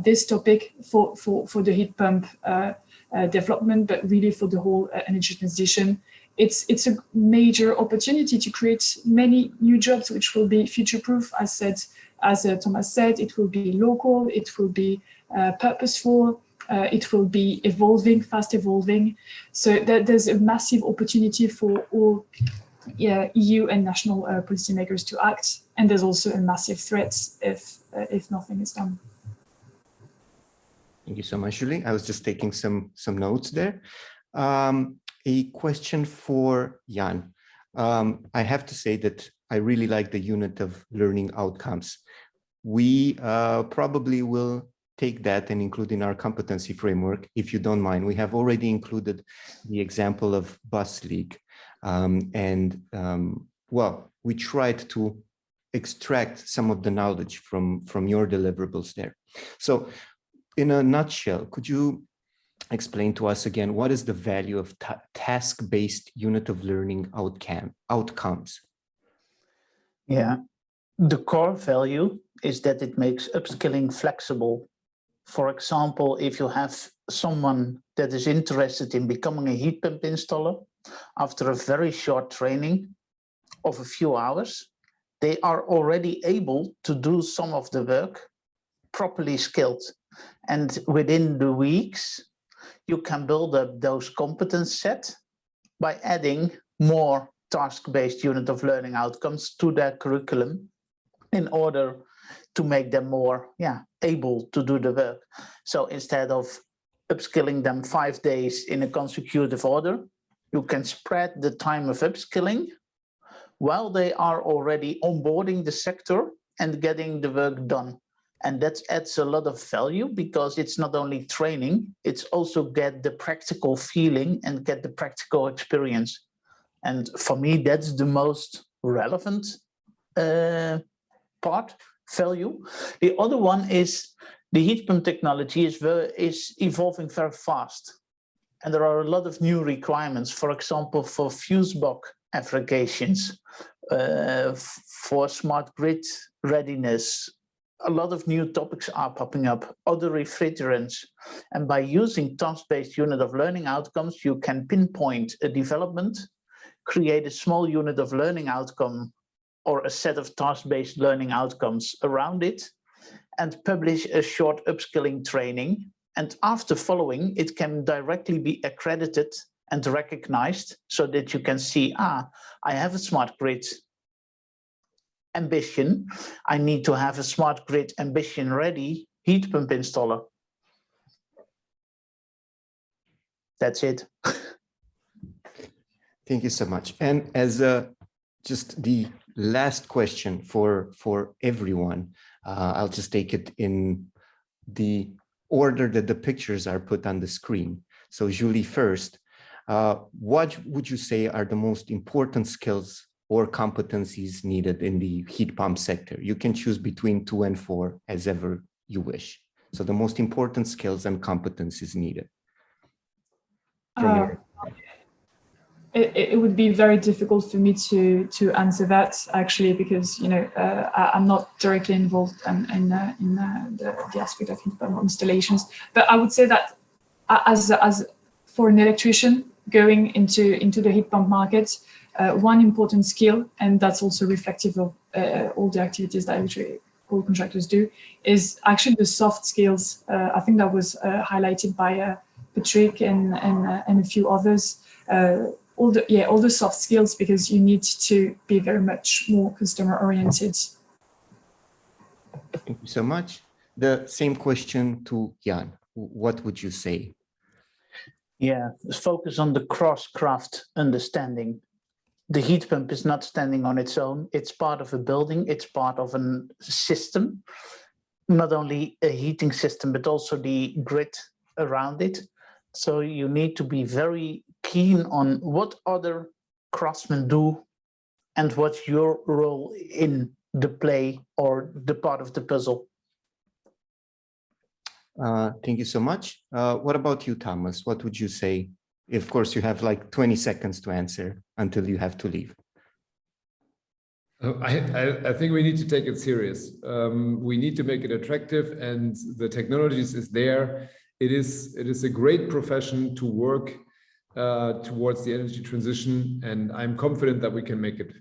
this topic for the heat pump development, but really for the whole energy transition, it's a major opportunity to create many new jobs, which will be future-proof. As Thomas said, it will be local, it will be purposeful, it will be evolving, fast evolving. So there's a massive opportunity for all EU and national policymakers to act, and there's also a massive threat if nothing is done. Thank you so much, Julie. I was just taking some notes there. A question for Jan. I have to say that I really like the unit of learning outcomes. We probably will take that and include in our competency framework, if you don't mind. We have already included the example of bus league. Well, we tried to extract some of the knowledge from your deliverables there. So in a nutshell, could you explain to us again, what is the value of task-based unit of learning outcomes? Yeah, the core value is that it makes upskilling flexible. For example, if you have someone that is interested in becoming a heat pump installer, after a very short training of a few hours, they are already able to do some of the work properly skilled. And within the weeks, you can build up those competence set by adding more task-based unit of learning outcomes to their curriculum in order to make them more able to do the work. So instead of upskilling them 5 days in a consecutive order, you can spread the time of upskilling while they are already onboarding the sector and getting the work done. And that adds a lot of value because it's not only training, it's also get the practical feeling and get the practical experience. And for me, that's the most relevant value. The other one is the heat pump technology is evolving very fast. And there are a lot of new requirements, for example, for fuse box applications, for smart grid readiness. A lot of new topics are popping up, other refrigerants. And by using task-based unit of learning outcomes, you can pinpoint a development, create a small unit of learning outcome or a set of task-based learning outcomes around it, and publish a short upskilling training. And after following, it can directly be accredited and recognized so that you can see, I have a smart grid ambition. I need to have a smart grid ambition ready heat pump installer. That's it. Thank you so much. And as just the last question for everyone, I'll just take it in the order that the pictures are put on the screen. So Julie first, what would you say are the most important skills or competencies needed in the heat pump sector? You can choose between 2 and 4 as ever you wish. So the most important skills and competencies needed. It would be very difficult for me to answer that actually, because I'm not directly involved in the aspect of heat pump installations. But I would say that as for an electrician going into the heat pump market, one important skill, and that's also reflective of all the activities that electrical contractors do, is actually the soft skills. I think that was highlighted by Patrick and a few others. All the soft skills, because you need to be very much more customer oriented. Thank you so much. The same question to Jan. What would you say? Yeah, focus on the cross-craft understanding. The heat pump is not standing on its own. It's part of a building. It's part of a system, not only a heating system, but also the grid around it. So you need to be very keen on what other craftsmen do and what's your role in the play or the part of the puzzle. Thank you so much. What about you, Thomas? What would you say? Of course, you have like 20 seconds to answer until you have to leave. I think we need to take it serious. We need to make it attractive, and the technologies is there. It is a great profession to work towards the energy transition, and I'm confident that we can make it.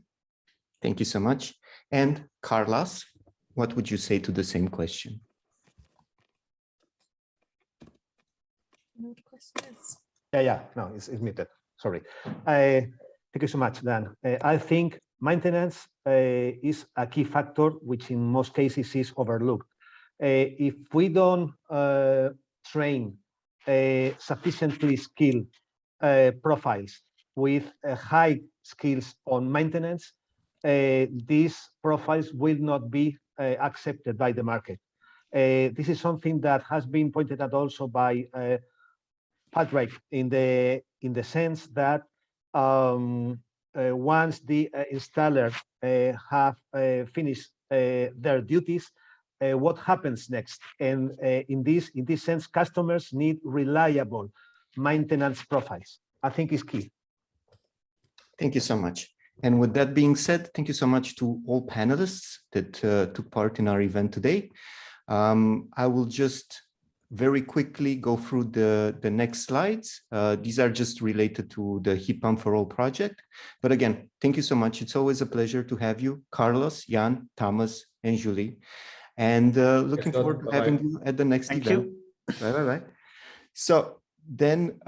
Thank you so much. And Carlos, what would you say to the same question? No questions. No, it's muted. Sorry. Thank you so much, Dan. I think maintenance is a key factor, which in most cases is overlooked. If we don't train sufficiently skilled profiles with high skills on maintenance, these profiles will not be accepted by the market. this is something that has been pointed out also by Patrick in the sense that once the installer have finished their duties, what happens next? And in this sense, customers need reliable maintenance profiles. I think is key. Thank you so much. And with that being said, thank you so much to all panelists that took part in our event today. I will just very quickly go through the next slides. These are just related to the Heat Pump for All project. But again, thank you so much. It's always a pleasure to have you, Carlos, Jan, Thomas, and Julie. And looking forward to having you at the next event. Thank you. Bye. So then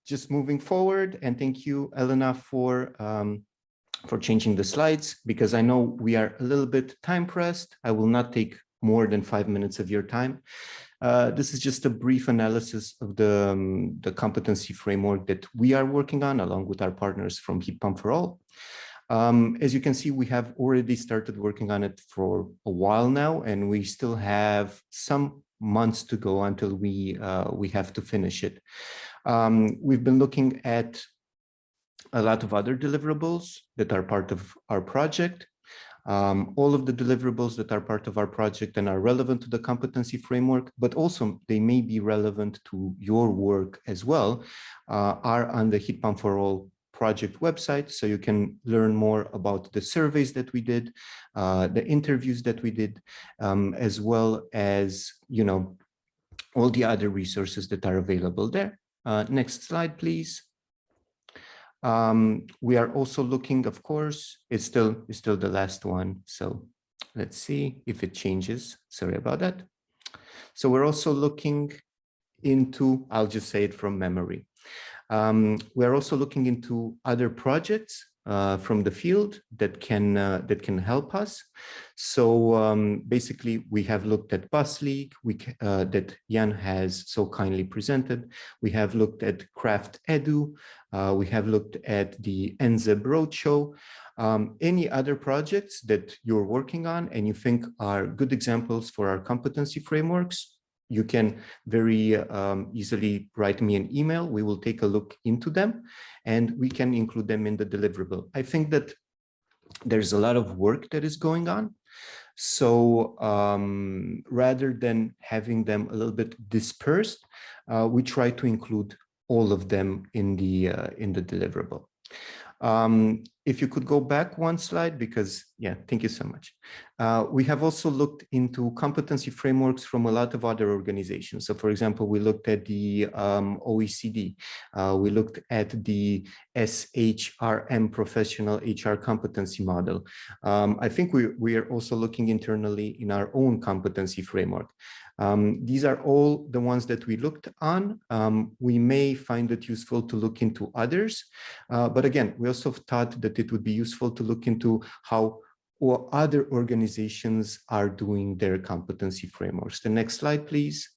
just moving forward, and thank you, Elena, for changing the slides, because I know we are a little bit time pressed. I will not take more than 5 minutes of your time. This is just a brief analysis of the competency framework that we are working on along with our partners from Heat Pump for All. As you can see, we have already started working on it for a while now, and we still have some months to go until we have to finish it. We've been looking at a lot of other deliverables that are part of our project. All of the deliverables that are part of our project and are relevant to the competency framework, but also they may be relevant to your work as well, are on the Heat Pump for All project website. So you can learn more about the surveys that we did, the interviews that we did, as well as, you know, all the other resources that are available there. Next slide, please. We are also looking, of course, it's still the last one. So let's see if it changes. Sorry about that. So we're also looking into, I'll just say it from memory. We're also looking into other projects from the field that can help us. So basically, we have looked at Bus League, that Jan has so kindly presented. We have looked at Craft Edu. We have looked at the NZEB Roadshow. Any other projects that you're working on and you think are good examples for our competency frameworks, you can very easily write me an email. We will take a look into them and we can include them in the deliverable. I think that there's a lot of work that is going on. So rather than having them a little bit dispersed, we try to include all of them in the deliverable. If you could go back one slide, because yeah, thank you so much. We have also looked into competency frameworks from a lot of other organizations. So for example, we looked at the OECD, we looked at the SHRM professional HR competency model. I think we are also looking internally in our own competency framework. These are all the ones that we looked on. We may find it useful to look into others, but again, we also thought that it would be useful to look into how other organizations are doing their competency frameworks. The next slide, please.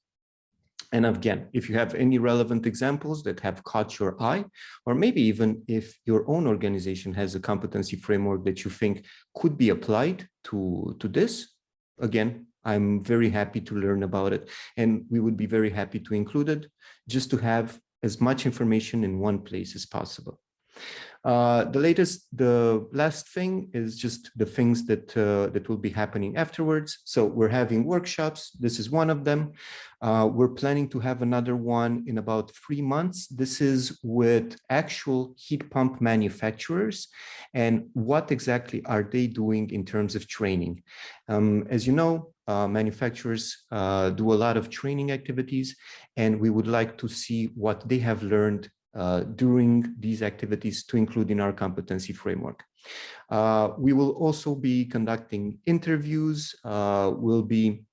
And again, if you have any relevant examples that have caught your eye, or maybe even if your own organization has a competency framework that you think could be applied to this, again, I'm very happy to learn about it, and we would be very happy to include it, just to have as much information in one place as possible. The last thing is just the things that will be happening afterwards. So we're having workshops. This is one of them. We're planning to have another one in about 3 months. This is with actual heat pump manufacturers and what exactly are they doing in terms of training. As you know, manufacturers do a lot of training activities, and we would like to see what they have learned during these activities to include in our competency framework. We will also be conducting interviews. Probably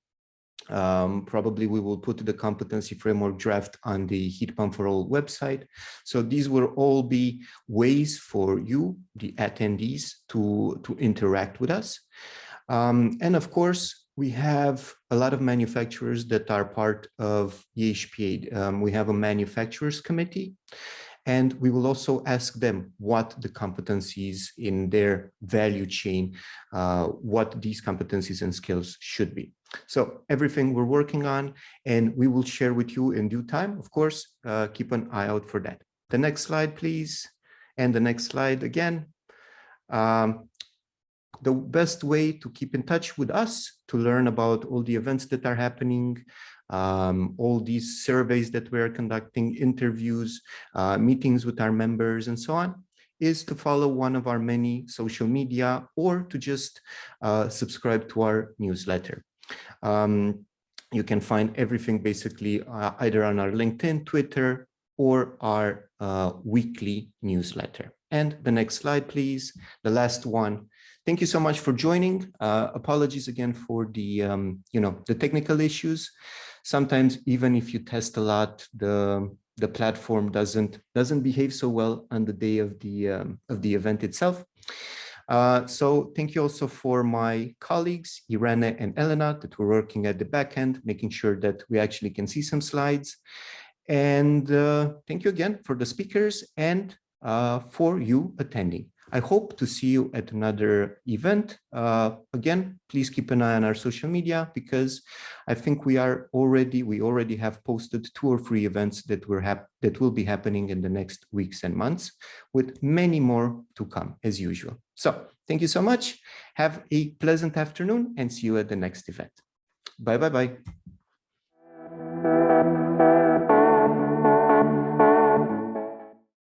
we will put the competency framework draft on the Heat Pump for All website. So these will all be ways for you, the attendees, to interact with us. And of course, we have a lot of manufacturers that are part of the HPA. We have a manufacturers committee, And we will also ask them what the competencies in their value chain, what these competencies and skills should be. So everything we're working on, and we will share with you in due time. Of course, keep an eye out for that. The next slide, please. And the next slide again. The best way to keep in touch with us, to learn about all the events that are happening, all these surveys that we are conducting, interviews, meetings with our members, and so on, is to follow one of our many social media or to just subscribe to our newsletter. You can find everything basically either on our LinkedIn, Twitter, or our weekly newsletter. And the next slide, please, the last one. Thank you so much for joining. Apologies again for the, the technical issues. Sometimes even if you test a lot, the platform doesn't behave so well on the day of the event itself. So thank you also for my colleagues, Iranna and Elena, that were working at the back end, making sure that we actually can see some slides. And thank you again for the speakers and for you attending. I hope to see you at another event. Again, please keep an eye on our social media, because I think we already have posted 2 or 3 events that will be happening in the next weeks and months, with many more to come as usual. So thank you so much. Have a pleasant afternoon and see you at the next event. Bye, bye, bye.